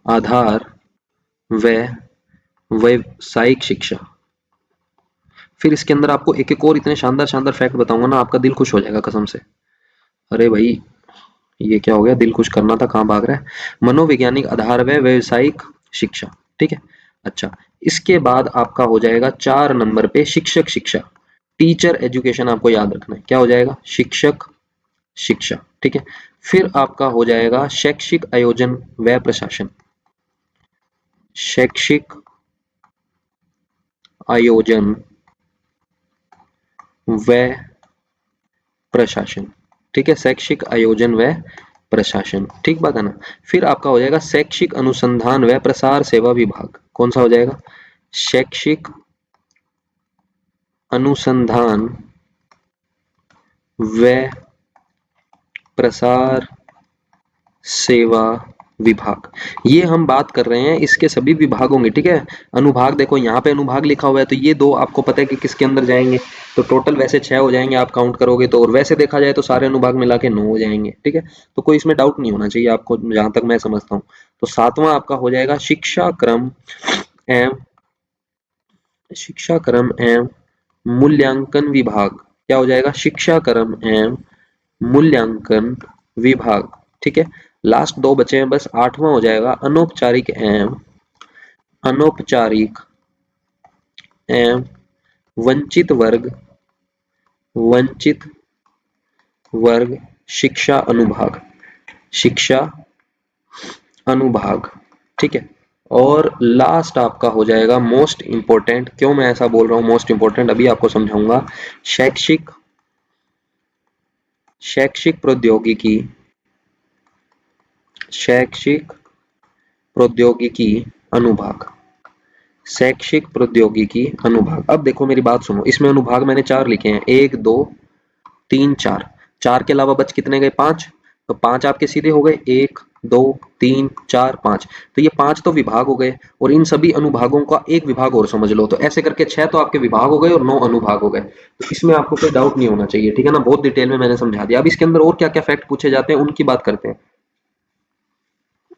S1: आधार व व्यवसायिक शिक्षा। फिर इसके अंदर आपको एक एक और इतने शानदार शानदार फैक्ट बताऊंगा ना, आपका दिल खुश हो जाएगा कसम से। अरे भाई, ये क्या हो गया, दिल खुश करना था, कहाँ भाग रहा है। मनोवैज्ञानिक आधार व व्यवसायिक शिक्षा। ठीक है, अच्छा, इसके बाद आपका हो जाएगा 4 नंबर पे शिक्षक शिक्षा। टीचर एजुकेशन आपको याद रखना है, क्या हो जाएगा? शिक्षक शिक्षा। ठीक है, फिर आपका हो जाएगा शैक्षिक आयोजन व प्रशासन। शैक्षिक आयोजन व प्रशासन। ठीक है, शैक्षिक आयोजन व प्रशासन, ठीक बात है ना। फिर आपका हो जाएगा शैक्षिक अनुसंधान व प्रसार सेवा विभाग। कौन सा हो जाएगा? शैक्षिक अनुसंधान व प्रसार सेवा विभाग। ये हम बात कर रहे हैं इसके सभी विभागों की। ठीक है, अनुभाग देखो यहाँ पे अनुभाग लिखा हुआ है, तो ये दो आपको पता है कि किसके अंदर जाएंगे। तो टोटल वैसे 6 हो जाएंगे आप काउंट करोगे तो, और वैसे देखा जाए तो सारे अनुभाग मिला के 9 हो जाएंगे। ठीक है, तो कोई इसमें डाउट नहीं होना चाहिए आपको, जहां तक मैं समझता हूँ। तो 7वां आपका हो जाएगा एवं शिक्षा क्रम एवं मूल्यांकन विभाग। क्या हो जाएगा? शिक्षा क्रम एवं मूल्यांकन विभाग। ठीक है, लास्ट 2 बचे हैं बस। 8वां हो जाएगा अनौपचारिक एवं वंचित वर्ग, वंचित वर्ग शिक्षा अनुभाग, शिक्षा अनुभाग। ठीक है, और लास्ट आपका हो जाएगा मोस्ट इंपोर्टेंट। क्यों मैं ऐसा बोल रहा हूं मोस्ट इंपोर्टेंट, अभी आपको समझाऊंगा। शैक्षिक शैक्षिक प्रौद्योगिकी, शैक्षिक प्रौद्योगिकी अनुभाग। शैक्षिक प्रौद्योगिकी अनुभाग। अब देखो मेरी बात सुनो, इसमें अनुभाग मैंने 4 लिखे हैं, 1 2 3 4। 4 के अलावा बच कितने गए? 5। तो 5 आपके सीधे हो गए, 1 2 3 4 5। तो ये 5 तो विभाग हो गए, और इन सभी अनुभागों का एक विभाग और समझ लो, तो ऐसे करके 6 तो आपके विभाग हो गए और 9 अनुभाग हो गए। तो इसमें आपको कोई डाउट नहीं होना चाहिए, ठीक है ना? बहुत डिटेल में मैंने समझा दिया। अब इसके अंदर और क्या क्या फैक्ट पूछे जाते हैं उनकी बात करते हैं।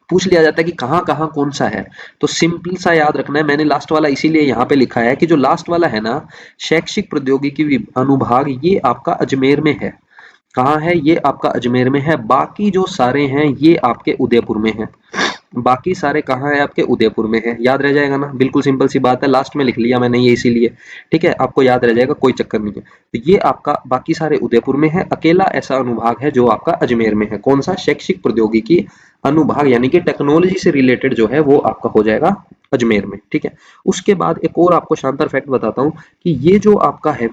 S1: पूछ लिया जाता है कि कहाँ कहाँ कौन सा है, तो सिंपल सा याद रखना है। मैंने लास्ट वाला इसीलिए यहाँ पे लिखा है कि जो लास्ट वाला है ना, शैक्षिक प्रौद्योगिकी अनुभाग, ये आपका अजमेर में है। कहाँ है? ये आपका अजमेर में है। बाकी जो सारे हैं ये आपके उदयपुर में है। बाकी सारे कहाँ है? आपके उदयपुर में है। याद रह जाएगा ना? बिल्कुल सिंपल सी बात है, लास्ट में लिख लिया मैंने ये इसीलिए, ठीक है? आपको याद रह जाएगा, कोई चक्कर नहीं है। तो ये आपका बाकी सारे उदयपुर में है, अकेला ऐसा अनुभाग है जो आपका अजमेर में है। कौन सा? शैक्षिक प्रौद्योगिकी अनुभाग, यानी कि टेक्नोलॉजी से रिलेटेड जो है वो आपका हो जाएगा अजमेर में, ठीक है? उसके बाद एक और आपको शानदार फैक्ट बताता हूँ कि ये जो आपका है,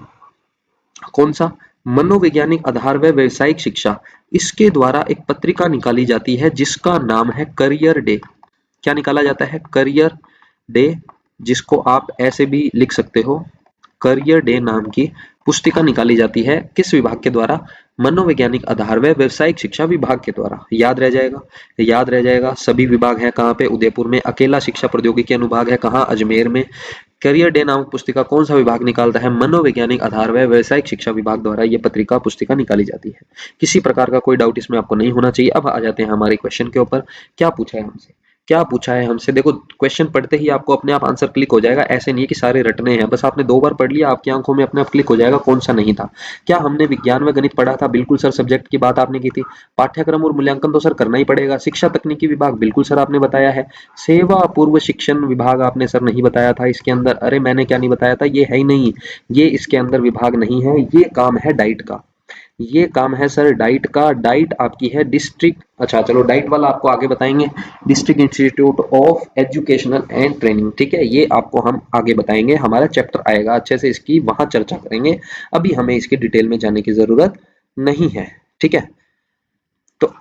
S1: कौन सा? मनोवैज्ञानिक आधार व व्यवसायिक शिक्षा, इसके द्वारा एक पत्रिका निकाली जाती है जिसका नाम है करियर डे। क्या निकाला जाता है? करियर डे, जिसको आप ऐसे भी लिख सकते हो, करियर डे नाम की पुस्तिका निकाली जाती है। किस विभाग के द्वारा? मनोवैज्ञानिक आधार व व्यवसायिक शिक्षा विभाग के द्वारा। याद रह जाएगा, याद रह जाएगा। सभी विभाग हैं कहाँ पे? उदयपुर में। अकेला शिक्षा प्रौद्योगिकी अनुभाग है कहाँ? अजमेर में। करियर डे नामक पुस्तिका कौन सा विभाग निकालता है? मनोवैज्ञानिक आधार व व्यवसायिक शिक्षा विभाग द्वारा ये पत्रिका पुस्तिका निकाली जाती है। किसी प्रकार का कोई डाउट इसमें आपको नहीं होना चाहिए। अब आ जाते हैं हमारे क्वेश्चन के ऊपर। क्या पूछा है हमसे? क्या पूछा है हमसे? देखो, क्वेश्चन पढ़ते ही आपको अपने आप आंसर क्लिक हो जाएगा। ऐसे नहीं है कि सारे रटने हैं, बस आपने 2 बार पढ़ लिया, आपकी आंखों में अपने आप क्लिक हो जाएगा कौन सा नहीं था। क्या हमने विज्ञान व गणित पढ़ा था? बिल्कुल सर, सब्जेक्ट की बात आपने की थी। पाठ्यक्रम और मूल्यांकन तो सर करना ही पड़ेगा। शिक्षा तकनीकी विभाग, बिल्कुल सर आपने बताया है। सेवा पूर्व शिक्षण विभाग आपने सर नहीं बताया था इसके अंदर। अरे मैंने क्या नहीं बताया था? ये है ही नहीं, ये इसके अंदर विभाग नहीं है। ये काम है डाइट का, ये काम है सर डाइट का। डाइट आपकी है डिस्ट्रिक्ट, अच्छा चलो डाइट वाला आपको आगे बताएंगे, district institute of educational and training, ठीक है? ये आपको हम आगे बताएंगे, हमारा चैप्टर आएगा अच्छे से इसकी, वहां चर्चा करेंगे। अभी हमें इसके डिटेल में जाने की जरूरत नहीं है, ठीक है? तो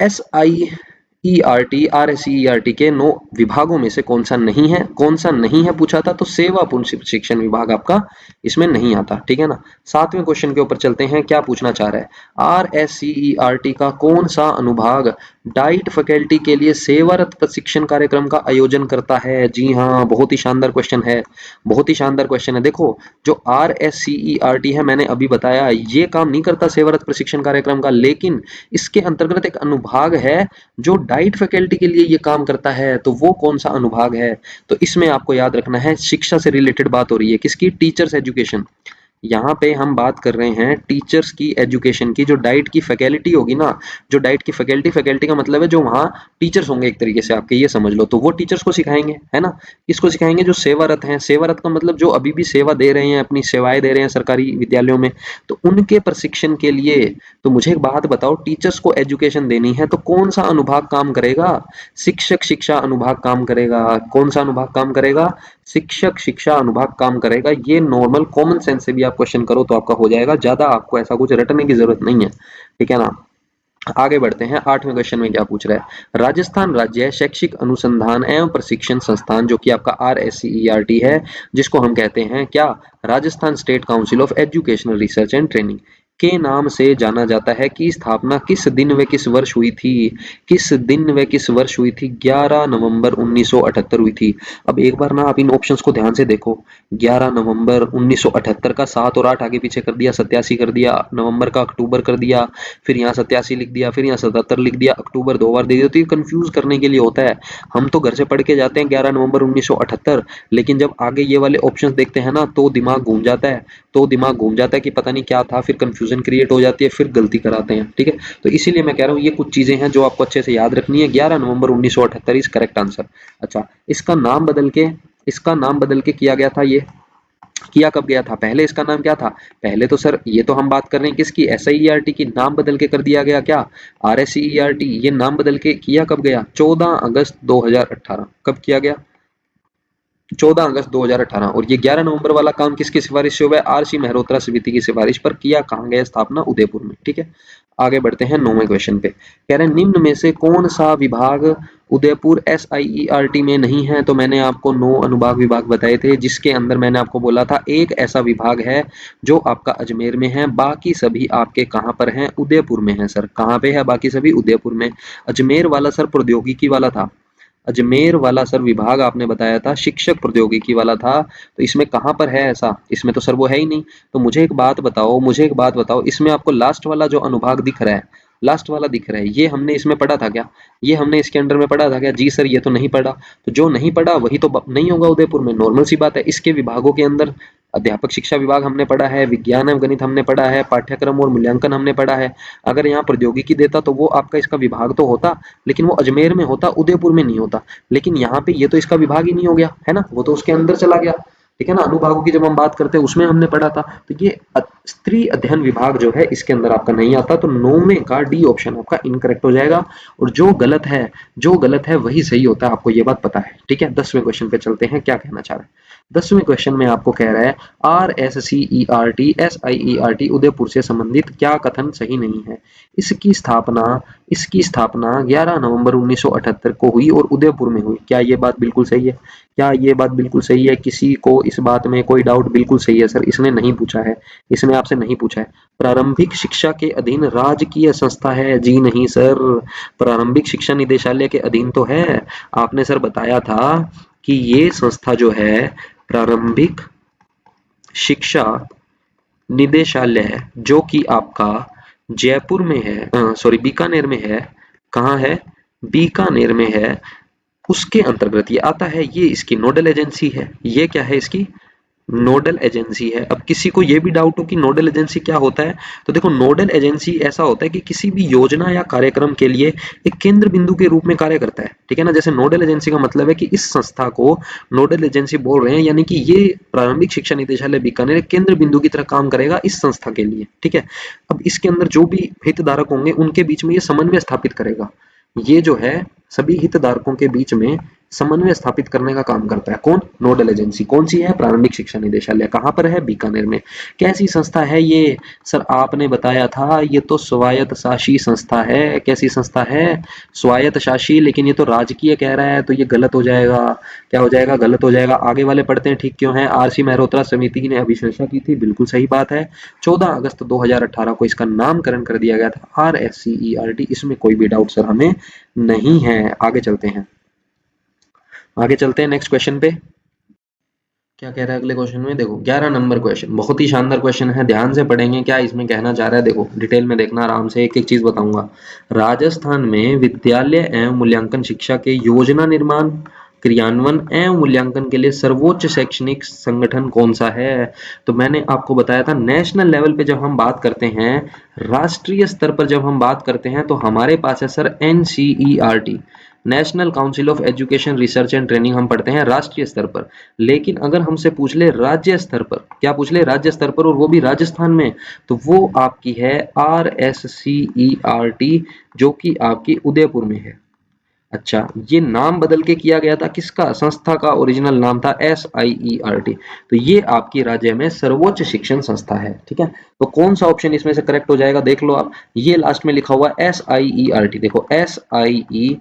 S1: RSEERT के 9 विभागों में से कौन सा नहीं है? कौन सा नहीं है पूछा था, तो सेवा पूर्ण शिक्षण विभाग आपका इसमें नहीं आता, ठीक है ना? 7वें क्वेश्चन के ऊपर चलते हैं। क्या पूछना चाह रहा है? RSEERT का कौन सा अनुभाग डाइट फैकल्टी के लिए सेवारत प्रशिक्षण कार्यक्रम का आयोजन करता है? जी हाँ, बहुत ही शानदार क्वेश्चन है, बहुत ही शानदार क्वेश्चन है। देखो, जो RSEERT है, मैंने अभी बताया, ये काम नहीं करता सेवारत प्रशिक्षण कार्यक्रम का, लेकिन इसके अंतर्गत एक अनुभाग है जो डाइट फैकल्टी के लिए ये काम करता है। तो वो कौन सा अनुभाग है? तो इसमें आपको याद रखना है, शिक्षा से रिलेटेड बात हो रही है। किसकी? Teachers education. यहाँ पे हम बात कर रहे हैं टीचर्स की एजुकेशन की। जो डाइट की फैकल्टी होगी ना, जो डाइट की फैकल्टी, फैकल्टी का मतलब है जो वहाँ टीचर्स होंगे एक तरीके से आपके, ये समझ लो। तो वो टीचर्स को सिखाएंगे, है ना? किसको सिखाएंगे? जो सेवारत हैं। सेवारत का मतलब जो अभी भी सेवा दे रहे हैं, अपनी सेवाएं दे रहे हैं सरकारी विद्यालयों में, तो उनके प्रशिक्षण के लिए। तो मुझे एक बात बताओ, टीचर्स को एजुकेशन देनी है तो कौन सा अनुभाग काम करेगा? शिक्षक शिक्षा अनुभाग काम करेगा। कौन सा अनुभाग काम करेगा? शिक्षक शिक्षा अनुभाग काम करेगा। ये नॉर्मल कॉमन सेंस से भी आप क्वेश्चन करो तो आपका हो जाएगा, ज्यादा आपको ऐसा कुछ रटने की जरूरत नहीं है, ठीक है ना? आगे बढ़ते हैं। 8वें क्वेश्चन में क्या पूछ रहा है? राजस्थान राज्य शैक्षिक अनुसंधान एवं प्रशिक्षण संस्थान, जो कि आपका RSEERT है, जिसको हम कहते हैं क्या? Rajasthan state council of educational research and training के नाम से जाना जाता है, की स्थापना किस दिन व किस वर्ष हुई थी? किस दिन व किस वर्ष हुई थी? 11 नवंबर 1978 हुई थी। अब एक बार ना आप इन ऑप्शंस को ध्यान से देखो। 11 नवंबर 1978 का 7 और 8 आगे पीछे कर दिया, 87 कर दिया, नवंबर का अक्टूबर कर दिया, फिर यहाँ 87 लिख दिया, फिर यहाँ 77 लिख दिया, अक्टूबर 2 बार दे दिया। तो ये कंफ्यूज करने के लिए होता है। हम तो घर से पढ़ के जाते हैं 11 नवंबर 1978, लेकिन जब आगे ये वाले ऑप्शंस देखते हैं ना, तो दिमाग घूम जाता है। तो दिमाग घूम जाता है कि पता नहीं क्या था, फिर कंफ्यूजन क्रिएट हो जाती है, फिर गलती कराते हैं, ठीक है? तो इसीलिए मैं कह रहा हूँ ये कुछ चीजें हैं जो आपको अच्छे से याद रखनी है। 11 नवंबर 1978 इज करेक्ट आंसर। अच्छा, इसका नाम बदल के किया गया था, ये किया कब गया था? पहले इसका नाम क्या था? पहले तो सर ये तो हम बात कर रहे हैं किसकी? SIERT की। नाम बदल के कर दिया गया क्या? RSEERT। ये नाम बदल के किया कब गया? 14 अगस्त 2018। कब किया गया? 14 अगस्त 2018। और ये 11 नवंबर वाला काम किसकी सिफारिश से हुआ है? RC मेहरोत्रा समिति की सिफारिश पर। किया कहाँ गया स्थापना? उदयपुर में, ठीक है? आगे बढ़ते हैं 9वें क्वेश्चन पे। कह रहे हैं निम्न में से कौन सा विभाग उदयपुर SIERT में नहीं है। तो मैंने आपको 9 अनुभाग विभाग बताए थे, जिसके अंदर मैंने आपको बोला था एक ऐसा विभाग है जो आपका अजमेर में है, बाकी सभी आपके कहाँ पर हैं, उदयपुर में है सर। कहाँ पे है बाकी सभी, उदयपुर में। अजमेर वाला सर प्रौद्योगिकी वाला था। अजमेर वाला सर विभाग आपने बताया था शिक्षक प्रौद्योगिकी वाला था। तो इसमें कहाँ पर है ऐसा, इसमें तो सर वो है ही नहीं। तो मुझे एक बात बताओ, इसमें आपको लास्ट वाला जो अनुभाग दिख रहा है, लास्ट वाला दिख रहा है, ये हमने इसमें पढ़ा था क्या, ये हमने इसके अंडर में पढ़ा था क्या? जी सर, ये तो नहीं पढ़ा। तो जो नहीं पढ़ा वही तो नहीं होगा उदयपुर में, नॉर्मल सी बात है। इसके विभागों के अंदर अध्यापक शिक्षा विभाग हमने पढ़ा है, विज्ञान एवं गणित हमने पढ़ा है, पाठ्यक्रम और मूल्यांकन हमने पढ़ा है। अगर यहाँ प्रौद्योगिकी देता तो वो आपका इसका विभाग तो होता, लेकिन वो अजमेर में होता, उदयपुर में नहीं होता। लेकिन यहाँ पे ये तो इसका विभाग ही नहीं हो गया है ना, वो तो उसके अंदर चला गया। ठीक है ना, अनुभागों की जब हम बात करते हैं उसमें हमने पढ़ा था। तो ये स्त्री अध्ययन विभाग जो है इसके अंदर आपका नहीं आता। तो 9वें का डी ऑप्शन आपका इनकरेक्ट हो जाएगा। और जो गलत है वही सही होता है, आपको ये बात पता है। ठीक है, 10वें क्वेश्चन पे चलते हैं, क्या कहना चाह रहा है। 10वें क्वेश्चन में आपको कह रहा है RSCERT उदयपुर से संबंधित क्या कथन सही नहीं है। इसकी स्थापना 11 नवंबर 1978 को हुई और उदयपुर में हुई। क्या ये बात बिल्कुल सही है? क्या ये बात बिल्कुल सही है? किसी को इस बात में कोई डाउट? बिल्कुल सही है सर, इसने नहीं पूछा है, इसने आपसे नहीं पूछा है। प्रारंभिक शिक्षा के अधीन राजकीय संस्था है? जी नहीं सर, प्रारंभिक शिक्षा निदेशालय के अधीन तो है। आपने सर बताया था कि ये संस्था जो है प्रारंभिक शिक्षा निदेशालय है, जो कि आपका जयपुर में है, सॉरी बीकानेर में है। कहाँ है? बीकानेर में है। उसके अंतर्गत ये आता है, ये इसकी नोडल एजेंसी है। ये क्या है? इसकी नोडल एजेंसी है। अब किसी को ये भी डाउट हो कि नोडल एजेंसी क्या होता है, तो देखो नोडल एजेंसी ऐसा होता है कि किसी भी योजना या कार्यक्रम के लिए एक केंद्र बिंदु के रूप में कार्य करता है। ठीक है ना, जैसे नोडल एजेंसी का मतलब है कि इस संस्था को नोडल एजेंसी बोल रहे हैं, यानी कि ये प्रारंभिक शिक्षा निदेशालय बीकानेर एक केंद्र बिंदु की तरह काम करेगा इस संस्था के लिए। ठीक है, अब इसके अंदर जो भी हितधारक होंगे उनके बीच में ये समन्वय स्थापित करेगा। ये जो है सभी हितधारकों के बीच में समन्वय स्थापित करने का काम करता है। कौन? Nodal agency. कौन सी है? प्रारंभिक शिक्षा निदेशालय। कहाँ पर है? बीकानेर में। कैसी संस्था है ये? सर आपने बताया था ये तो स्वायत्त शासी संस्था है। कैसी संस्था है? स्वायत्त शासी। लेकिन ये तो राजकीय कह रहा है, तो ये गलत हो जाएगा। क्या हो जाएगा? गलत हो जाएगा। आगे वाले पढ़ते हैं ठीक क्यों है। RC मेहरोत्रा समिति ने अभिशंसा की थी, बिल्कुल सही बात है। 14 अगस्त 2018 को इसका नामकरण कर दिया गया था RSCERT। इसमें कोई भी डाउट सर हमें नहीं है। आगे चलते हैं, नेक्स्ट क्वेश्चन पे। क्या कह रहा है अगले क्वेश्चन में? देखो 11 नंबर क्वेश्चन बहुत ही शानदार क्वेश्चन है, ध्यान से पढ़ेंगे क्या इसमें कहना चाह रहा है। देखो डिटेल में देखना, आराम से एक एक चीज बताऊंगा। राजस्थान में विद्यालय एवं मूल्यांकन शिक्षा के योजना निर्माण, क्रियान्वयन एवं मूल्यांकन के लिए सर्वोच्च शैक्षणिक संगठन कौन सा है? तो मैंने आपको बताया था नेशनल लेवल पे जब हम बात करते हैं, राष्ट्रीय स्तर पर जब हम बात करते हैं, तो हमारे पास है sir NCERT, national council of education research and training. हम पढ़ते हैं राष्ट्रीय स्तर पर। लेकिन अगर हमसे पूछ ले राज्य स्तर पर, क्या पूछ ले? राज्य स्तर पर, और वो भी राजस्थान में, तो वो आपकी है RSCERT, जो कि आपकी उदयपुर में है। अच्छा, ये नाम बदल के किया गया था, किसका? संस्था का ओरिजिनल नाम था SIERT। तो ये आपकी राज्य में सर्वोच्च शिक्षण संस्था है। ठीक है, तो कौन सा ऑप्शन इसमें से करेक्ट हो जाएगा? देख लो आप, ये लास्ट में लिखा हुआ SIERT, देखो SIERT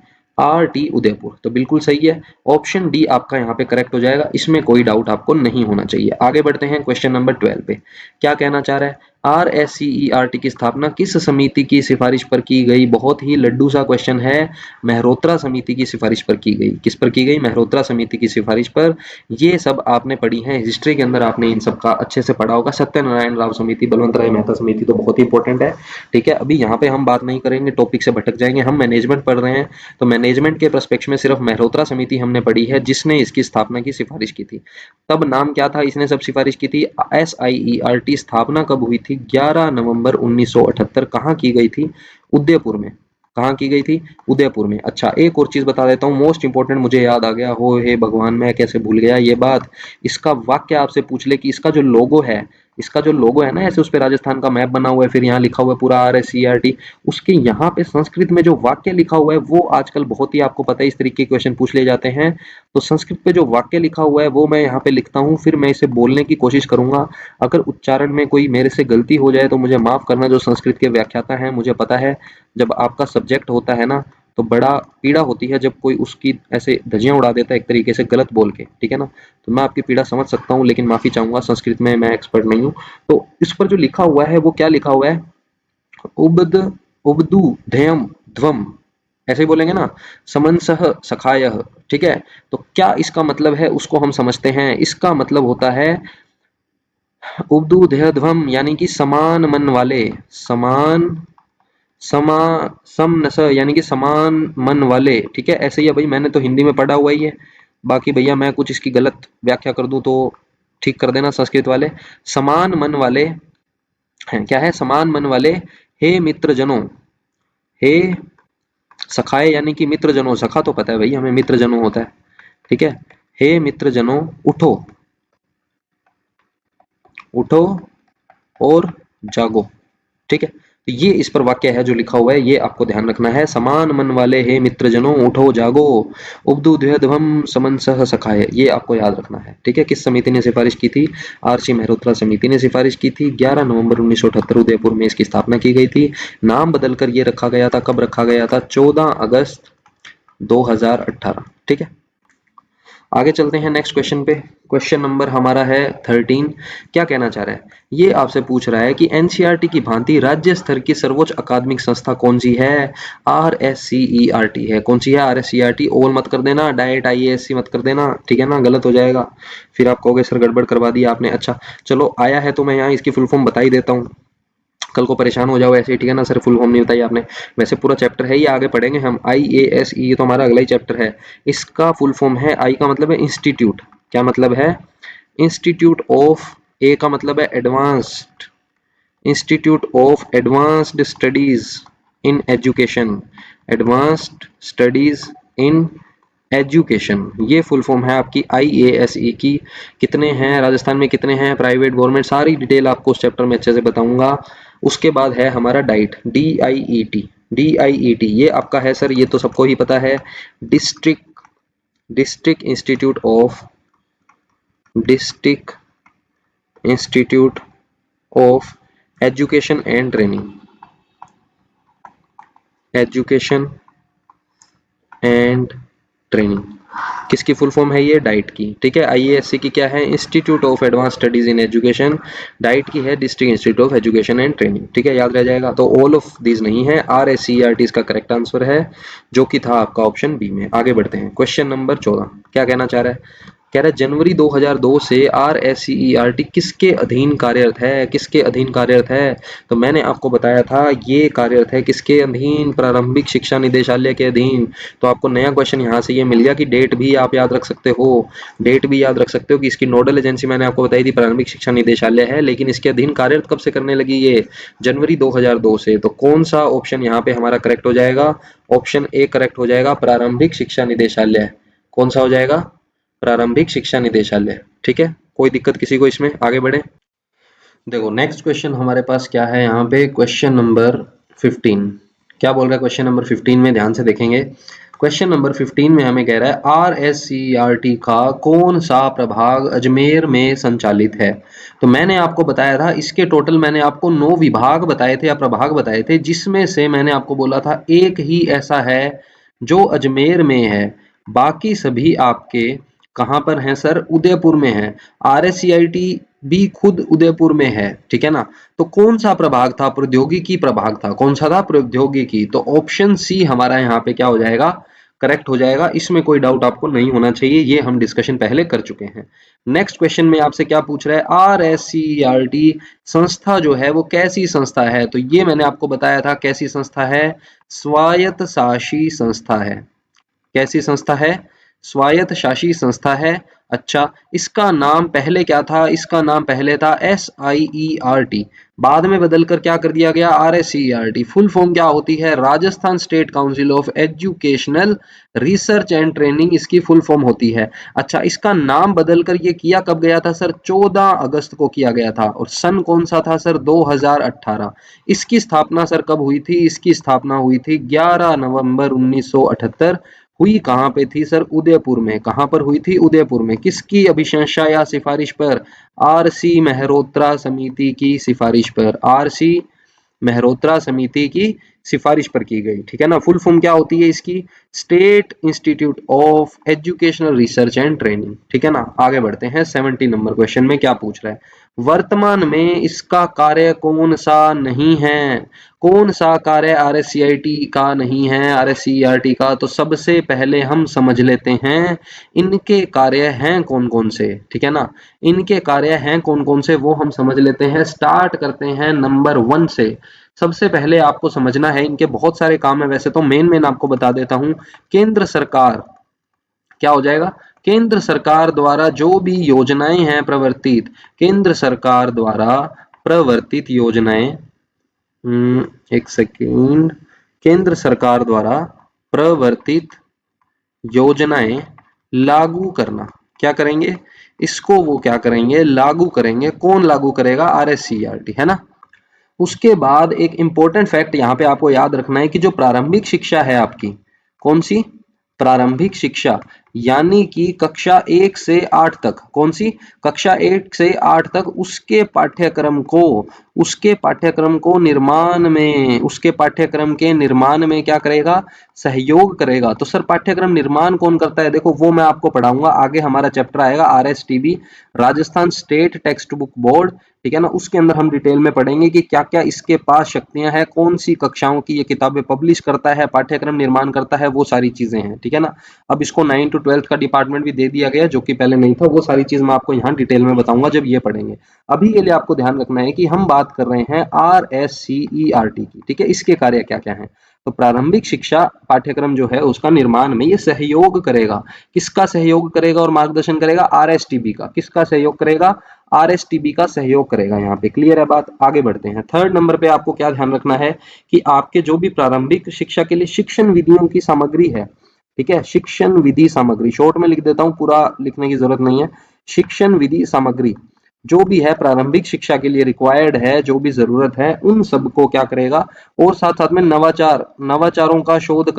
S1: उदयपुर, तो बिल्कुल सही है। ऑप्शन डी आपका यहाँ पे करेक्ट हो जाएगा, इसमें कोई डाउट आपको नहीं होना चाहिए। आगे बढ़ते हैं क्वेश्चन नंबर 12 पे। क्या कहना चाह रहा है? RSCERT की स्थापना किस समिति की सिफारिश पर की गई? बहुत ही लड्डू सा क्वेश्चन है। मेहरोत्रा समिति की सिफारिश पर की गई। किस पर की गई? मेहरोत्रा समिति की सिफारिश पर। ये सब आपने पढ़ी है हिस्ट्री के अंदर, आपने इन सब का अच्छे से पढ़ा होगा। सत्यनारायण राव समिति, बलवंत राय मेहता समिति तो बहुत ही इंपॉर्टेंट है। ठीक है, अभी यहाँ पे हम बात नहीं करेंगे, टॉपिक से भटक जाएंगे। हम मैनेजमेंट पढ़ रहे हैं, तो मैनेजमेंट के पर्सपेक्ट में सिर्फ मेहरोत्रा समिति हमने पढ़ी है, जिसने इसकी स्थापना की सिफारिश की थी। तब नाम क्या था? इसने सब सिफारिश की थी SIERT। स्थापना कब हुई थी? 11 नवंबर 1978। कहाँ की गई थी? उदयपुर में। कहाँ की गई थी? उदयपुर में। अच्छा, एक और चीज बता देता हूँ, मोस्ट इंपोर्टेंट, मुझे याद आ गया, हो हे भगवान मैं कैसे भूल गया ये बात। इसका वाक्य आपसे पूछ ले कि इसका जो लोगो है, इसका जो लोगो है ना ऐसे उस पे राजस्थान का मैप बना हुआ है, फिर यहाँ लिखा हुआ है पूरा RSCERT, उसके यहाँ पे संस्कृत में जो वाक्य लिखा हुआ है वो आजकल बहुत ही आपको पता है इस तरीके के क्वेश्चन पूछ ले जाते हैं। तो संस्कृत पे जो वाक्य लिखा हुआ है वो मैं यहाँ पे लिखता हूँ, फिर मैं इसे बोलने की कोशिश करूंगा। अगर उच्चारण में कोई मेरे से गलती हो जाए तो मुझे माफ करना, जो संस्कृत के व्याख्याता हैं मुझे पता है जब आपका सब्जेक्ट होता है ना तो बड़ा पीड़ा होती है जब कोई उसकी ऐसे धज्जियां उड़ा देता है एक तरीके से गलत बोल के, ठीक है ना। तो मैं आपकी पीड़ा समझ सकता हूँ, लेकिन माफी चाहूंगा, संस्कृत में मैं एक्सपर्ट नहीं हूँ। तो इस पर जो लिखा हुआ है वो क्या लिखा हुआ है, उबद उबदू धयम ध्वम, ऐसे ही बोलेंगे ना, समंसह सखायः, ठीक है। तो क्या इसका मतलब है उसको हम समझते हैं। इसका मतलब होता है उबदू धेय ध्वम यानी कि समान मन वाले, समान समा समनस यानी कि समान मन वाले, ठीक है। ऐसे ही है भाई, मैंने तो हिंदी में पढ़ा हुआ ही है, बाकी भैया मैं कुछ इसकी गलत व्याख्या कर दूं तो ठीक कर देना संस्कृत वाले। समान मन वाले हैं, क्या है, समान मन वाले, हे मित्र जनों, हे सखाए यानी कि मित्र जनों, सखा तो पता है भाई हमें मित्र जनों होता है, ठीक है। हे मित्र जनों उठो, उठो और जागो, ठीक है। तो ये इस पर वाक्य है जो लिखा हुआ है, ये आपको ध्यान रखना है। समान मन वाले हे मित्रजनों उठो जागो, उब्दुध्यध्वम समंसह सखाए, ये आपको याद रखना है, ठीक है। किस समिति ने सिफारिश की थी, आरसी मेहरोत्रा समिति ने सिफारिश की थी। 11 नवंबर 1978 उदयपुर में इसकी स्थापना की गई थी। नाम बदलकर ये रखा गया था, कब रखा गया था, 14 अगस्त 2018, ठीक है। आगे चलते हैं नेक्स्ट क्वेश्चन पे। क्वेश्चन नंबर हमारा है 13। क्या कहना चाह रहा है, ये आपसे पूछ रहा है कि एनसीईआरटी की भांति राज्य स्तर की सर्वोच्च अकादमिक संस्था कौन सी है। RSCERT है। कौन सी है, RSCERT। ओवल मत कर देना, डाइट IASC मत कर देना, ठीक है ना, गलत हो जाएगा, फिर आप कहोगे सर गड़बड़ करवा दी आपने। अच्छा चलो आया है तो मैं यहाँ इसकी फुल फॉर्म बता ही देता हूँ, कल को परेशान हो जाओ ऐसे ही, ठीक है ना, सर फुल फॉर्म नहीं बताई आपने। वैसे पूरा चैप्टर है, ये आगे पढ़ेंगे हम, IASE, ये तो हमारा अगला ही चैप्टर है। इसका फुल फॉर्म है, आई का मतलब है इंस्टीट्यूट, क्या मतलब है, इंस्टीट्यूट ऑफ, ए का मतलब है advanced, institute of advanced studies in education, advanced studies in education, ये फुल फॉर्म है आपकी IASE की। कितने हैं राजस्थान में, कितने हैं प्राइवेट गवर्नमेंट, सारी डिटेल आपको उस चैप्टर में अच्छे से बताऊंगा। उसके बाद है हमारा डाइट, DIET, ये आपका है सर, ये तो सबको ही पता है, district institute of, district institute of education and training, education and training, किसकी फुल फॉर्म है ये, डाइट की, ठीक है। IASC की क्या है, institute of advance studies in education, diet की है district institute of education and training, ठीक है, याद रह जाएगा। तो ऑल ऑफ दीज नहीं है, RSCERT इसका करेक्ट आंसर है, जो कि था आपका ऑप्शन बी में। आगे बढ़ते हैं, क्वेश्चन नंबर 14। क्या कहना चाह रहा है, कह रहा है जनवरी 2002 से RSCERT किसके अधीन कार्यरत है, किसके अधीन कार्यरत है। तो मैंने आपको बताया था ये कार्यरत है किसके अधीन, प्रारंभिक शिक्षा निदेशालय के अधीन। तो आपको नया क्वेश्चन यहाँ से ये मिल गया कि डेट भी आप याद रख सकते हो, डेट भी याद रख सकते हो कि इसकी नोडल एजेंसी मैंने आपको बताई थी प्रारंभिक शिक्षा निदेशालय है, लेकिन इसके अधीन कार्यरत कब से करने लगी, ये जनवरी 2002 से। तो कौन सा ऑप्शन यहाँ पे हमारा करेक्ट हो जाएगा, ऑप्शन ए करेक्ट हो जाएगा, प्रारंभिक शिक्षा निदेशालय। कौन सा हो जाएगा, प्रारंभिक शिक्षा निदेशालय, ठीक है। कोई दिक्कत किसी को इसमें, आगे बढ़े। देखो नेक्स्ट क्वेश्चन हमारे पास क्या है यहाँ पे, क्वेश्चन नंबर 15। क्या बोल रहा है क्वेश्चन नंबर 15 में, ध्यान से देखेंगे। क्वेश्चन नंबर 15 में हमें कह रहा है RSCERT का कौन सा प्रभाग अजमेर में संचालित है। तो मैंने आपको बताया था इसके टोटल मैंने आपको 9 विभाग बताए थे या प्रभाग बताए थे, जिसमें से मैंने आपको बोला था एक ही ऐसा है जो अजमेर में है, बाकी सभी आपके कहाँ पर हैं सर, उदयपुर में है। RSCERT भी खुद उदयपुर में है, ठीक है ना। तो कौन सा प्रभाग था, प्रौद्योगिकी प्रभाग था, कौन सा था, प्रौद्योगिकी। तो ऑप्शन सी हमारा यहाँ पे क्या हो जाएगा, करेक्ट हो जाएगा, इसमें कोई डाउट आपको नहीं होना चाहिए, ये हम डिस्कशन पहले कर चुके हैं। नेक्स्ट क्वेश्चन में आपसे क्या पूछ रहा है, RSCERT संस्था जो है वो कैसी संस्था है। तो ये मैंने आपको बताया था कैसी संस्था है, स्वायत्त शासी संस्था है। कैसी संस्था है, स्वायत्त शासी संस्था है। अच्छा, इसका नाम पहले क्या था? इसका नाम पहले था SIERT, बाद में बदलकर क्या कर दिया गया? RSCERT। फुल फॉर्म क्या होती है? Rajasthan state council of educational research and training इसकी फुल फॉर्म होती है। अच्छा, इसका नाम बदलकर ये किया कब गया था सर? 14 अगस्त को किया गया था। और सन कौन सा था सर? 2018। इसकी स्थापना सर कब हुई थी? इसकी स्थापना हुई थी 11 नवंबर 1978। हुई कहाँ पे थी सर? उदयपुर में। कहाँ पर हुई थी? उदयपुर में। किसकी अभिशंसा या सिफारिश पर? RC मेहरोत्रा समिति की सिफारिश पर। RC मेहरोत्रा समिति की सिफारिश पर की गई। ठीक है ना। फुल फॉर्म क्या होती है इसकी? State institute of educational research and training. ठीक है ना। आगे बढ़ते हैं 70 नंबर क्वेश्चन में क्या पूछ रहा है। वर्तमान में इसका कार्य कौन सा नहीं है? कौन सा कार्य RSCIT का नहीं है? RSCERT का। तो सबसे पहले हम समझ लेते हैं इनके कार्य हैं कौन कौन से। ठीक है ना। इनके कार्य हैं कौन कौन से वो हम समझ लेते हैं। स्टार्ट करते हैं नंबर 1 से। सबसे पहले आपको समझना है, इनके बहुत सारे काम है, वैसे तो मेन आपको बता देता हूं। केंद्र सरकार, क्या हो जाएगा? केंद्र सरकार द्वारा जो भी योजनाएं हैं प्रवर्तित, केंद्र सरकार द्वारा प्रवर्तित योजनाएं, एक सेकेंड, केंद्र सरकार द्वारा प्रवर्तित योजनाएं लागू करना। क्या करेंगे? इसको वो क्या करेंगे? लागू करेंगे। कौन लागू करेगा? RSCERT, है ना। उसके बाद एक इंपॉर्टेंट फैक्ट यहां पे आपको याद रखना है कि जो प्रारंभिक शिक्षा है आपकी, कौन सी? प्रारंभिक शिक्षा, यानी कि कक्षा 1 से 8 तक। कौन सी? कक्षा 1 से 8 तक। उसके पाठ्यक्रम के निर्माण में क्या करेगा? सहयोग करेगा। तो सर पाठ्यक्रम निर्माण कौन करता है? देखो वो मैं आपको पढ़ाऊंगा आगे, हमारा चैप्टर आएगा RSTB, Rajasthan state text book board. ठीक है ना। उसके अंदर हम डिटेल में पढ़ेंगे कि क्या क्या इसके पास शक्तियां हैं, कौन सी कक्षाओं की ये किताबें पब्लिश करता है, पाठ्यक्रम निर्माण करता है, वो सारी चीजें हैं। ठीक है ना। अब इसको 9 to 12 का डिपार्टमेंट भी दे दिया गया, जो कि पहले नहीं था। वो सारी चीज मैं आपको यहाँ डिटेल में बताऊंगा जब ये पढ़ेंगे। अभी के लिए आपको ध्यान रखना है कि हम बात कर रहे हैं RSCERT की। ठीक है। इसके कार्य क्या क्या है? तो प्रारंभिक शिक्षा पाठ्यक्रम जो है उसका निर्माण में ये सहयोग करेगा। किसका सहयोग करेगा और मार्गदर्शन करेगा? RSTB का। किसका सहयोग करेगा? RSTB का सहयोग करेगा। यहाँ पे क्लियर है बात। आगे बढ़ते हैं। थर्ड नंबर पे आपको क्या ध्यान रखना है कि आपके जो भी प्रारंभिक शिक्षा के लिए शिक्षण विधियों की सामग्री है, ठीक है, शिक्षण विधि सामग्री, शॉर्ट में लिख देता हूं, पूरा लिखने की जरूरत नहीं है। शिक्षण विधि सामग्री जो भी है प्रारंभिक शिक्षा के लिए रिक्वायर्ड है, जो भी जरूरत है, उन सबको क्या करेगा? और साथ साथ में नवाचारों का शोध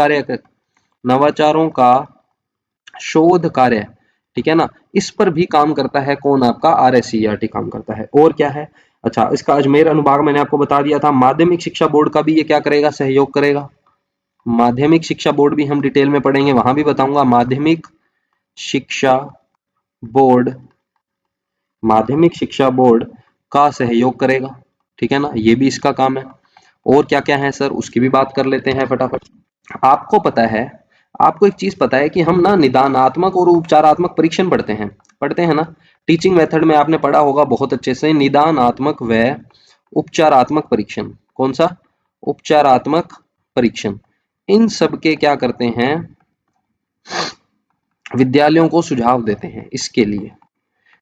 S1: कार्य, ठीक है ना, इस पर भी काम करता है। कौन? आपका RSCERT काम करता है। और क्या है? अच्छा, इसका अजमेर अनुभाग मैंने आपको बता दिया था। माध्यमिक शिक्षा बोर्ड का भी ये क्या करेगा? सहयोग करेगा। माध्यमिक शिक्षा बोर्ड भी हम डिटेल में पढ़ेंगे, वहां भी बताऊंगा। शिक्षा बोर्ड माध्यमिक शिक्षा बोर्ड का सहयोग करेगा। ठीक है ना। ये भी इसका काम है। और क्या क्या है सर, उसकी भी बात कर लेते हैं फटाफट। आपको पता है, आपको एक चीज पता है कि हम ना निदानात्मक और उपचारात्मक परीक्षण पढ़ते हैं ना। टीचिंग मेथड में आपने पढ़ा होगा बहुत अच्छे से, निदानात्मक व उपचारात्मक परीक्षण। कौन सा? उपचारात्मक परीक्षण। इन सब के क्या करते हैं? विद्यालयों को सुझाव देते हैं। इसके लिए,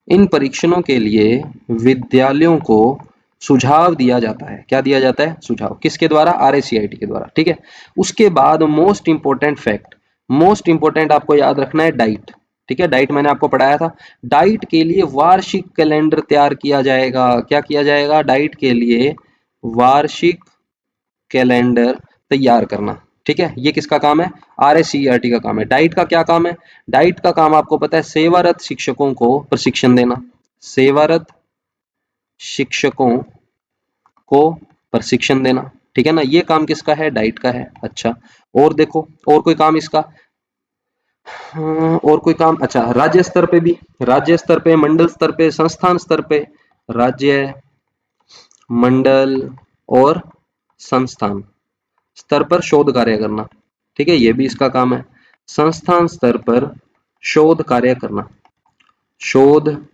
S1: इन परीक्षणों के लिए विद्यालयों को सुझाव दिया जाता है। क्या दिया जाता है? सुझाव। किसके द्वारा? RSCERT के द्वारा। ठीक है। उसके बाद मोस्ट इंपोर्टेंट आपको याद रखना है, डाइट। ठीक है। डाइट मैंने आपको पढ़ाया था। डाइट के लिए वार्षिक कैलेंडर तैयार किया जाएगा। क्या किया जाएगा? डाइट के लिए वार्षिक कैलेंडर तैयार करना। ठीक है। ये किसका काम है? RSCERT का काम है। डाइट का क्या काम है? डाइट का काम आपको पता है, सेवारत शिक्षकों को प्रशिक्षण देना। सेवारत शिक्षकों को प्रशिक्षण देना। ठीक है ना। ये काम किसका है? डाइट का है। अच्छा, और देखो, और कोई काम इसका? और कोई काम? अच्छा, राज्य स्तर पे भी, राज्य स्तर पे, मंडल स्तर पे, संस्थान स्तर पे, राज्य, मंडल और संस्थान स्तर पर शोध कार्य करना। ठीक है। ये भी इसका काम है। संस्थान स्तर पर शोध कार्य करना। शोध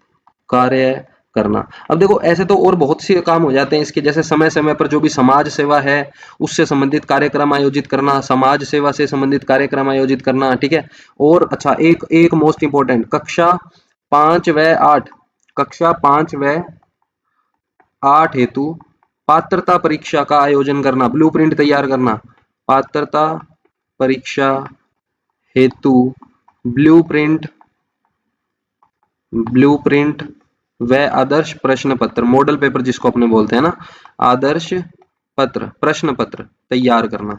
S1: कार्य करना। अब देखो, ऐसे तो और बहुत से काम हो जाते हैं इसके, जैसे समय समय पर जो भी समाज सेवा है उससे संबंधित कार्यक्रम आयोजित करना, समाज सेवा से संबंधित कार्यक्रम आयोजित करना। ठीक है। और अच्छा, एक एक मोस्ट इंपोर्टेंट, कक्षा 5 व 8, कक्षा 5 व 8 हेतु पात्रता परीक्षा का आयोजन करना, ब्लूप्रिंट तैयार करना, पात्रता परीक्षा हेतु ब्लूप्रिंट ब्लूप्रिंट व आदर्श प्रश्न पत्र, मॉडल पेपर जिसको अपने बोलते हैं ना, आदर्श पत्र, प्रश्न पत्र तैयार करना।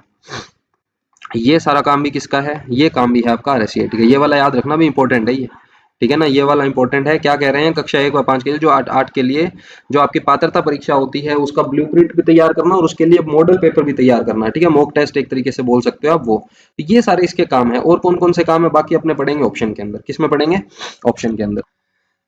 S1: ये सारा काम भी किसका है? ये काम भी है आपका आरएससीआईटी का। ये वाला याद रखना भी इंपॉर्टेंट है ये, ठीक है ना, ये वाला इंपॉर्टेंट है। क्या कह रहे हैं? कक्षा 1 व 5 के लिए, जो 8 के लिए जो आपकी पात्रता परीक्षा होती है उसका ब्लूप्रिंट भी तैयार करना और उसके लिए मॉडल पेपर भी तैयार करना, ठीक है, मॉक टेस्ट एक तरीके से बोल सकते हो आप वो। तो ये सारे इसके काम है। और कौन कौन से काम है बाकी अपने पढ़ेंगे ऑप्शन के अंदर। किसमें पढ़ेंगे? ऑप्शन के अंदर।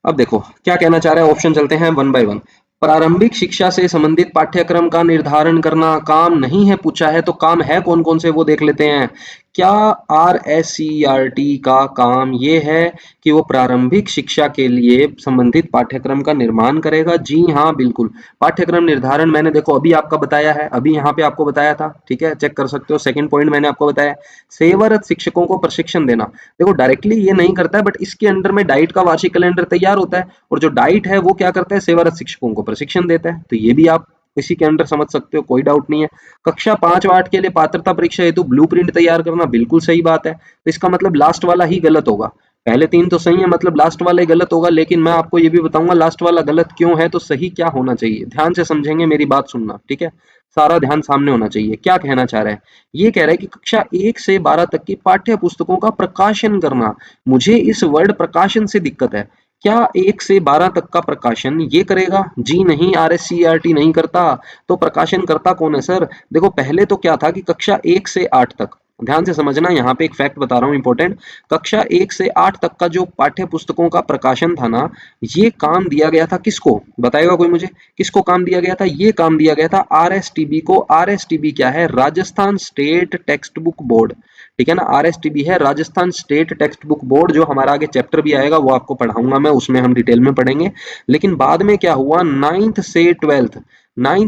S1: अब देखो क्या कहना चाह रहा है, ऑप्शन चलते हैं वन बाय वन। प्रारंभिक शिक्षा से संबंधित पाठ्यक्रम का निर्धारण करना काम नहीं है पूछा है, तो काम है कौन कौन से वो देख लेते हैं। क्या आरएससीईआरटी का काम ये है कि वो प्रारंभिक शिक्षा के लिए संबंधित पाठ्यक्रम का निर्माण करेगा? जी हाँ, बिल्कुल। पाठ्यक्रम निर्धारण मैंने देखो अभी आपका बताया है, अभी यहाँ पे आपको बताया था, ठीक है, चेक कर सकते हो। सेकंड पॉइंट मैंने आपको बताया, सेवारत शिक्षकों को प्रशिक्षण देना। देखो डायरेक्टली ये नहीं करता है, बट इसके अंडर में डाइट का वार्षिक कैलेंडर तैयार होता है, और जो डाइट है वो क्या करता है? सेवारत शिक्षकों को प्रशिक्षण देता है। तो ये भी आप इसी के अंडर समझ सकते हो, कोई डाउट नहीं है। कक्षा 5 व 8 के लिए पात्रता परीक्षा हेतु ब्लूप्रिंट तैयार करना, बिल्कुल सही बात है। तो इसका मतलब लास्ट वाला ही गलत होगा। पहले 3 तो सही है, मतलब लास्ट वाला ही गलत होगा। लेकिन मैं आपको ये भी बताऊंगा लास्ट वाला गलत क्यों है, तो सही क्या होना चाहिए। ध्यान से समझेंगे, मेरी बात सुनना, ठीक है, सारा ध्यान सामने होना चाहिए। क्या कहना चाह रहा है? ये कह रहा है कि कक्षा 1 से 12 तक की पाठ्य पुस्तकों का प्रकाशन करना। मुझे इस वर्ड प्रकाशन से दिक्कत है। क्या 1 से 12 तक का प्रकाशन ये करेगा? जी नहीं, आरएससीईआरटी नहीं करता। तो प्रकाशन करता कौन है सर? देखो पहले तो क्या था कि कक्षा 1 से 8 तक, ध्यान से समझना, यहाँ पे एक फैक्ट बता रहा हूँ इंपॉर्टेंट। कक्षा 1 से 8 तक का जो पाठ्य पुस्तकों का प्रकाशन था ना, ये काम दिया गया था किसको? बताएगा कोई मुझे? किसको काम दिया गया था? ये काम दिया गया था आरएसटीबी को। आरएसटीबी क्या है? Rajasthan state text book board, ठीक है ना। आरएसटीबी है Rajasthan state text book board, जो हमारा आगे चैप्टर भी आएगा वो आपको पढ़ाऊंगा मैं, उसमें हम डिटेल में पढ़ेंगे। लेकिन बाद में क्या हुआ, 9th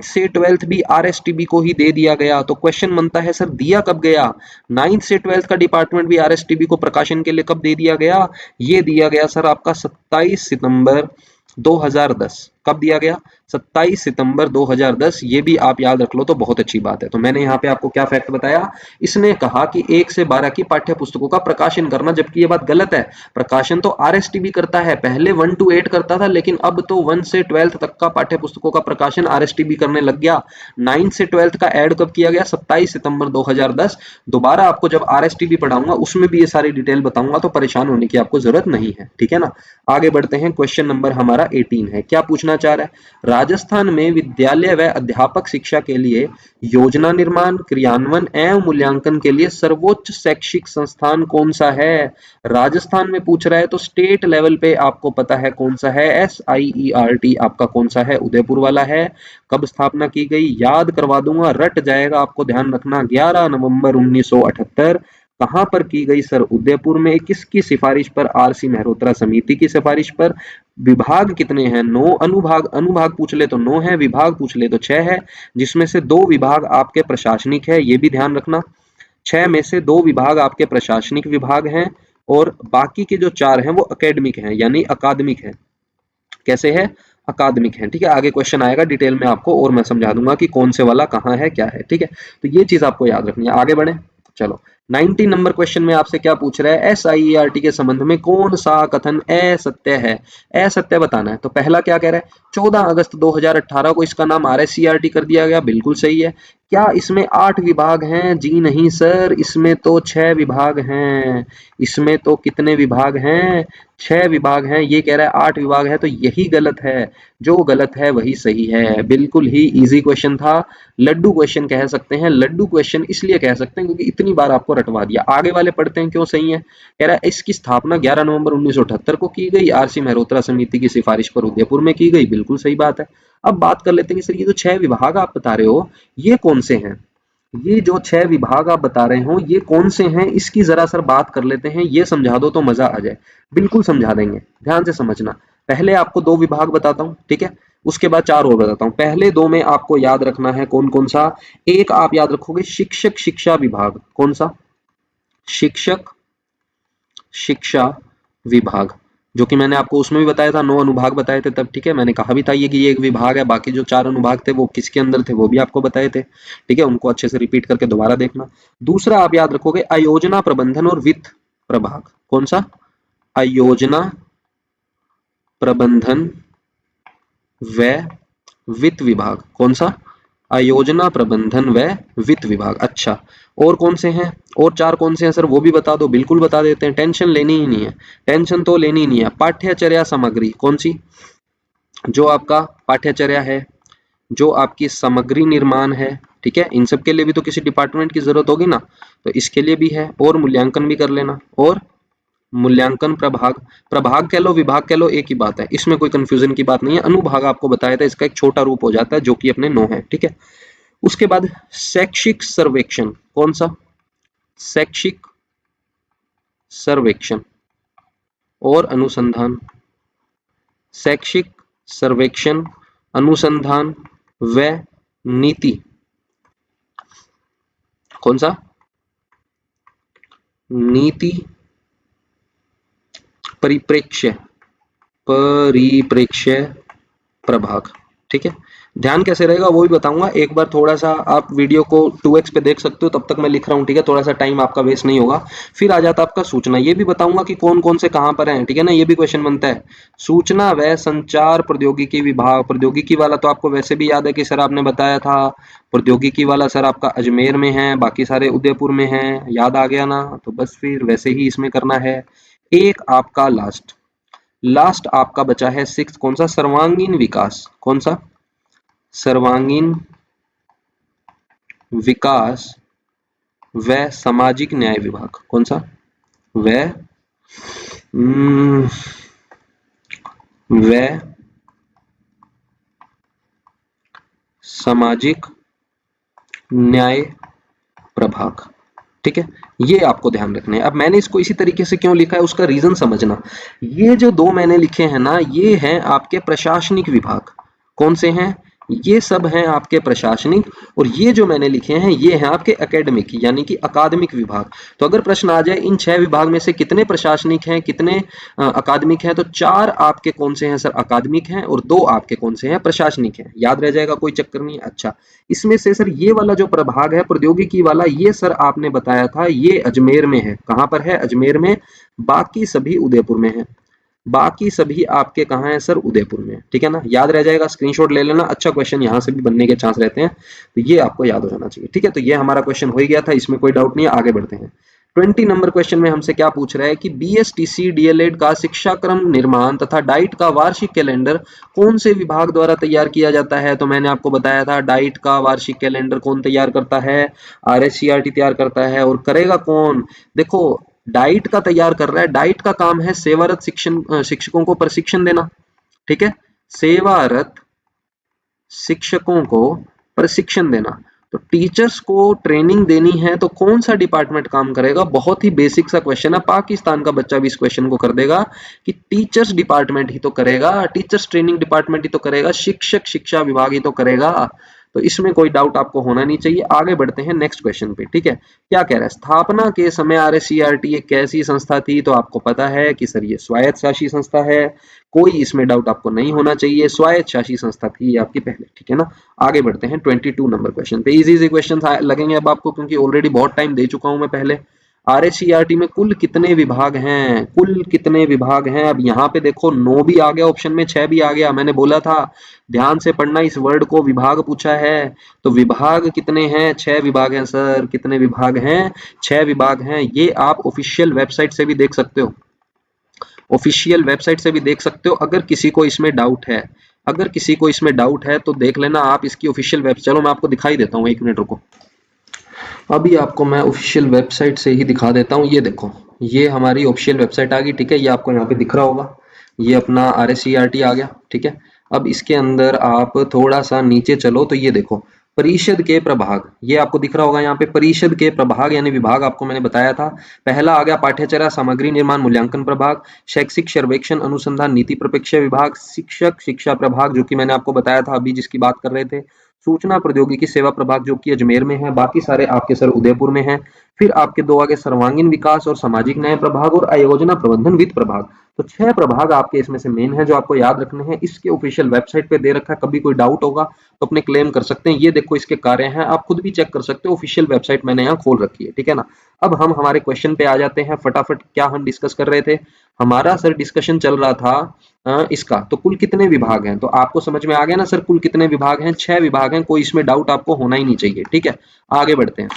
S1: से 12th भी आरएसटीबी को ही दे दिया गया। तो क्वेश्चन बनता है सर दिया कब गया? 9th से 12th का डिपार्टमेंट भी आरएसटीबी को प्रकाशन के लिए कब दे दिया गया? ये दिया गया सर आपका 27 सितंबर 2010। कब दिया गया? 27 सितंबर 2010। ये भी आप याद रख लो तो बहुत अच्छी बात है। तो मैंने यहाँ पे आपको क्या फैक्ट बताया, इसने कहा कि 1 से 12 की पाठ्य पुस्तकों का प्रकाशन करना, जबकि ये बात गलत है। प्रकाशन तो आरएसटीबी करता है, पहले 1 to 8 करता था, लेकिन अब तो 1 से 12th तक का पाठ्य पुस्तकों का प्रकाशन आरएसटीबी करने लग गया। 9 से 12th का ऐड कब किया गया? 27 सितंबर 2010। दोबारा आपको जब आरएसटीबी पढ़ाऊंगा उसमें भी ये सारी डिटेल बताऊंगा, तो परेशान होने की आपको जरूरत नहीं है, ठीक है ना। आगे बढ़ते हैं, क्वेश्चन नंबर हमारा 18 है। क्या पूछना चाह रहा है? राजस्थान में विद्यालय व अध्यापक शिक्षा के लिए योजना निर्माण, क्रियान्वयन एवं मूल्यांकन के लिए सर्वोच्च शैक्षिक संस्थान कौन सा है? राजस्थान में पूछ रहा है तो स्टेट लेवल पे आपको पता है कौन सा है। SIERT आपका कौन सा है? उदयपुर वाला है। कब स्थापना की गई? याद करवा दूंगा, रट जाएगा आपको, ध्यान रखना, 11 नवंबर 1978। कहां पर की गई सर? उदयपुर में। किसकी सिफारिश पर? RC मेहरोत्रा समिति की सिफारिश पर। विभाग कितने हैं? 9 अनुभाग। अनुभाग पूछ ले तो 9 है, विभाग पूछ ले तो 6 है, जिसमें से 2 विभाग आपके प्रशासनिक है, ये भी ध्यान रखना। 6 में से 2 विभाग आपके प्रशासनिक विभाग हैं, और बाकी के जो 4 हैं वो एकेडमिक हैं, यानी अकादमिक है। कैसे है? अकादमिक है, ठीक है। आगे क्वेश्चन आएगा डिटेल में आपको और मैं समझा दूंगा कि कौन से वाला कहाँ है, क्या है, ठीक है। तो ये चीज आपको याद रखनी है। आगे बढ़े, चलो। 19 नंबर क्वेश्चन में आपसे क्या पूछ रहा है? SIERT के संबंध में कौन सा कथन असत्य है? असत्य बताना है। तो पहला क्या कह रहा है? 14 अगस्त 2018 को इसका नाम RSCRT कर दिया गया, बिल्कुल सही है। क्या इसमें 8 विभाग हैं? जी नहीं सर, इसमें तो 6 विभाग हैं। इसमें तो कितने विभाग हैं? 6 विभाग हैं। ये कह रहा है 8 विभाग है, तो यही गलत है। जो गलत है वही सही है। बिल्कुल ही इजी क्वेश्चन था, लड्डू क्वेश्चन कह सकते हैं। लड्डू क्वेश्चन इसलिए कह सकते हैं क्योंकि इतनी बार आपको रटवा दिया। आगे वाले पढ़ते हैं क्यों सही है। कह रहा है इसकी स्थापना 11 नवंबर 1978 को की गई, RC मेहरोत्रा समिति की सिफारिश पर उदयपुर में की गई, बिल्कुल सही बात है। अब बात कर लेते हैं कि सर ये जो 6 विभाग आप बता रहे हो ये कौन से हैं? ये जो 6 विभाग आप बता रहे हो ये कौन से हैं, इसकी जरा सर बात कर लेते हैं। ये समझा दो तो मजा आ जाए। बिल्कुल समझा देंगे, ध्यान से समझना। पहले आपको 2 विभाग बताता हूं, ठीक है, उसके बाद 4 और बताता हूं। पहले 2 में आपको याद रखना है कौन कौन सा। एक आप याद रखोगे शिक्षक शिक्षा विभाग। कौन सा? शिक्षक शिक्षा विभाग। जो कि मैंने आपको उसमें भी बताया था, 9 अनुभाग बताए थे तब, ठीक है। मैंने कहा भी था ये कि ये एक विभाग है, बाकी जो 4 अनुभाग थे वो किसके अंदर थे वो भी आपको बताए थे, ठीक है। उनको अच्छे से रिपीट करके दोबारा देखना। दूसरा आप याद रखोगे आयोजना प्रबंधन और वित्त प्रभाग। कौन सा? आयोजना प्रबंधन व वित्त विभाग। कौन सा? आयोजना प्रबंधन व वित्त विभाग। अच्छा, और कौन से हैं? और 4 कौन से हैं सर, वो भी बता दो। बिल्कुल बता देते हैं, टेंशन लेनी ही नहीं है, टेंशन तो लेनी ही नहीं है। पाठ्यचर्या सामग्री कौन सी? जो आपका पाठ्यचर्या है, जो आपकी सामग्री निर्माण है, ठीक है। इन सब के लिए भी तो किसी डिपार्टमेंट की जरूरत होगी ना, तो इसके लिए भी है। और मूल्यांकन भी कर लेना। और मूल्यांकन प्रभाग, प्रभाग कह लो विभाग कह लो एक ही बात है, इसमें कोई कंफ्यूजन की बात नहीं है। अनुभाग आपको बताया था, इसका एक छोटा रूप हो जाता है जो कि अपने 9 है, ठीक है। उसके बाद शैक्षिक सर्वेक्षण। कौन सा? शैक्षिक सर्वेक्षण और अनुसंधान। शैक्षिक सर्वेक्षण, अनुसंधान व नीति। कौन सा? नीति परिप्रेक्ष्य, परिप्रेक्ष्य प्रभाग, ठीक है। ध्यान कैसे रहेगा वो भी बताऊंगा। एक बार थोड़ा सा आप वीडियो को 2x पे देख सकते हो, तब तक मैं लिख रहा हूँ, ठीक है। थोड़ा सा टाइम आपका वेस्ट नहीं होगा। फिर आ जाता आपका सूचना। ये भी बताऊंगा कि कौन कौन से कहाँ पर हैं, ठीक है ना। ये भी क्वेश्चन बनता है। सूचना व संचार प्रौद्योगिकी विभाग। प्रौद्योगिकी वाला तो आपको वैसे भी याद है कि सर आपने बताया था, प्रौद्योगिकी वाला सर आपका अजमेर में है, बाकी सारे उदयपुर में है। याद आ गया ना? तो बस फिर वैसे ही इसमें करना है। एक आपका लास्ट, लास्ट आपका बचा है 6, कौन सा? सर्वांगीण विकास। कौन सा? सर्वांगीण विकास व सामाजिक न्याय विभाग। कौन सा? व व सामाजिक न्याय प्रभाग, ठीक है। ये आपको ध्यान रखना है। अब मैंने इसको इसी तरीके से क्यों लिखा है उसका रीजन समझना। ये जो 2 मैंने लिखे हैं ना, ये हैं आपके प्रशासनिक विभाग। कौन से हैं? ये सब हैं आपके प्रशासनिक। और ये जो मैंने लिखे हैं ये हैं आपके एकेडमिक, यानी कि अकादमिक विभाग। तो अगर प्रश्न आ जाए इन 6 विभाग में से कितने प्रशासनिक हैं, कितने अकादमिक हैं, तो 4 आपके कौन से हैं सर? अकादमिक हैं, और 2 आपके कौन से हैं? प्रशासनिक हैं। याद रह जाएगा, कोई चक्कर नहीं। अच्छा, इसमें से सर ये वाला जो प्रभाग है प्रौद्योगिकी वाला, ये सर आपने बताया था ये अजमेर में है। कहां पर है? अजमेर में। बाकी सभी उदयपुर में है। बाकी सभी आपके कहां है सर? उदयपुर में, ठीक है ना। याद रह जाएगा, स्क्रीनशॉट ले लेना। अच्छा क्वेश्चन यहां से भी बनने के चांस रहते हैं, तो ये आपको याद हो जाना चाहिए, ठीक है। तो ये हमारा क्वेश्चन हो ही गया था, इसमें कोई डाउट नहीं है। आगे बढ़ते हैं। 20 नंबर क्वेश्चन में हमसे क्या पूछ रहा है कि बीएसटीसी डीएलएड का शिक्षाक्रम निर्माण तथा डाइट का वार्षिक कैलेंडर कौन से विभाग द्वारा तैयार किया जाता है? तो मैंने आपको बताया था डाइट का वार्षिक कैलेंडर कौन तैयार करता है? आरएससीईआरटी तैयार करता है। और करेगा कौन? देखो, डाइट का तैयार कर रहा है, डाइट का काम है सेवारत शिक्षकों को प्रशिक्षण देना, ठीक है। सेवारत शिक्षकों को प्रशिक्षण देना। तो टीचर्स को ट्रेनिंग देनी है, तो कौन सा डिपार्टमेंट काम करेगा? बहुत ही बेसिक सा क्वेश्चन है, पाकिस्तान का बच्चा भी इस क्वेश्चन को कर देगा कि टीचर्स डिपार्टमेंट ही तो करेगा, टीचर्स ट्रेनिंग डिपार्टमेंट ही तो करेगा, शिक्षक शिक्षा विभाग ही तो करेगा। तो इसमें कोई डाउट आपको होना नहीं चाहिए। आगे बढ़ते हैं नेक्स्ट क्वेश्चन पे, ठीक है। क्या कह रहा है? स्थापना के समय आरएससीईआरटी एक कैसी संस्था थी? तो आपको पता है कि सर ये स्वायत्त शासी संस्था है, कोई इसमें डाउट आपको नहीं होना चाहिए। स्वायत्त शासी संस्था थी ये आपकी पहले, ठीक है ना। आगे बढ़ते हैं 22 नंबर क्वेश्चन पे। इजी इजी क्वेश्चन लगेंगे अब आपको, क्योंकि ऑलरेडी बहुत टाइम दे चुका हूं मैं पहले। आरएससीईआरटी में कुल कितने विभाग हैं? कुल कितने विभाग हैं? अब यहाँ पे देखो 9 भी आ गया ऑप्शन में, 6 भी आ गया। मैंने बोला था ध्यान से पढ़ना इस वर्ड को, विभाग पूछा है। तो विभाग कितने हैं? 6 विभाग हैं सर। कितने विभाग हैं? 6 विभाग हैं। ये आप ऑफिशियल वेबसाइट से भी देख सकते हो, ऑफिशियल वेबसाइट से भी देख सकते हो। अगर किसी को इसमें डाउट है, अगर किसी को इसमें डाउट है तो देख लेना आप इसकी ऑफिशियल वेब। चलो मैं आपको दिखाई देता हूँ, 1 मिनट रुको। अभी आपको मैं ऑफिशियल वेबसाइट से ही दिखा देता हूँ। ये देखो, ये हमारी ऑफिशियल वेबसाइट आ गई, ठीक है। ये आपको यहाँ पे दिख रहा होगा, ये अपना आरएससीईआरटी आ गया, ठीक है। अब इसके अंदर आप थोड़ा सा नीचे चलो तो ये देखो परिषद के प्रभाग, ये आपको दिख रहा होगा यहाँ पे परिषद के प्रभाग यानी विभाग आपको मैंने बताया था। पहला आ गया पाठ्यचर्या सामग्री निर्माण मूल्यांकन प्रभाग, शैक्षिक सर्वेक्षण अनुसंधान नीति प्रपेक्ष विभाग, शिक्षक शिक्षा प्रभाग जो कि मैंने आपको बताया था अभी जिसकी बात कर रहे थे, सूचना प्रौद्योगिकी सेवा प्रभाग जो कि अजमेर में है, बाकी सारे आपके सर उदयपुर में हैं। फिर आपके दो आगे सर्वांगीण विकास और सामाजिक न्याय प्रभाग और आयोजना प्रबंधन वित्त प्रभाग। तो 6 प्रभाग आपके इसमें से मेन है जो आपको याद रखने हैं। इसके ऑफिशियल वेबसाइट पे दे रखा है, कभी कोई डाउट होगा तो अपने क्लेम कर सकते हैं। ये देखो इसके कार्य हैं, आप खुद भी चेक कर सकते हो, ऑफिशियल वेबसाइट मैंने यहाँ खोल रखी है, ठीक है ना। अब हम हमारे क्वेश्चन पे आ जाते हैं फटाफट। क्या हम डिस्कस कर रहे थे? हमारा सर डिस्कशन चल रहा था इसका, तो कुल कितने विभाग हैं? तो आपको समझ में आ गया ना सर, कुल कितने विभाग हैं? 6 विभाग हैं, कोई इसमें डाउट आपको होना ही नहीं चाहिए, ठीक है। आगे बढ़ते हैं,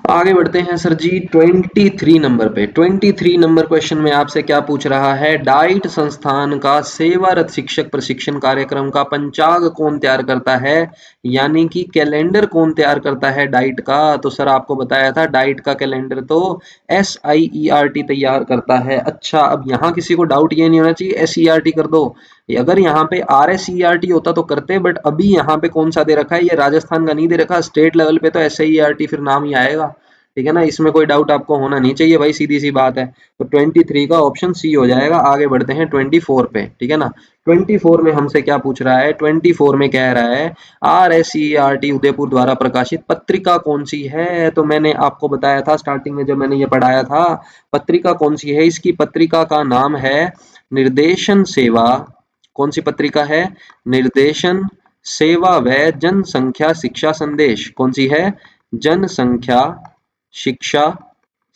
S1: आगे बढ़ते हैं सर जी 23 नंबर पे। 23 नंबर क्वेश्चन में आपसे क्या पूछ रहा है? डाइट संस्थान का सेवारत शिक्षक प्रशिक्षण कार्यक्रम का पंचांग कौन तैयार करता है, यानी कि कैलेंडर कौन तैयार करता है डाइट का? तो सर आपको बताया था डाइट का कैलेंडर तो SIERT तैयार करता है। अच्छा, अब यहाँ किसी को डाउट ये नहीं होना चाहिए SERT कर दो, अगर यहाँ पे RSERT होता तो करते, बट अभी यहाँ पे कौन सा दे रखा है? ये राजस्थान का नहीं दे रखा, स्टेट लेवल पे तो SIERT फिर नाम ही आएगा, ठीक है ना। इसमें कोई डाउट आपको होना नहीं चाहिए भाई, सीधी सी बात है। तो 23 का ऑप्शन सी हो जाएगा। आगे बढ़ते हैं 24 पे, ठीक है ना। 24 में हमसे क्या पूछ रहा है? 24 में कह रहा है RSERT उदयपुर द्वारा प्रकाशित पत्रिका कौन सी है? तो मैंने आपको बताया था स्टार्टिंग में जब मैंने ये पढ़ाया था, पत्रिका कौन सी है? इसकी पत्रिका का नाम है निर्देशन सेवा। कौन सी पत्रिका है? निर्देशन सेवा व जनसंख्या शिक्षा संदेश। कौन सी है? जनसंख्या शिक्षा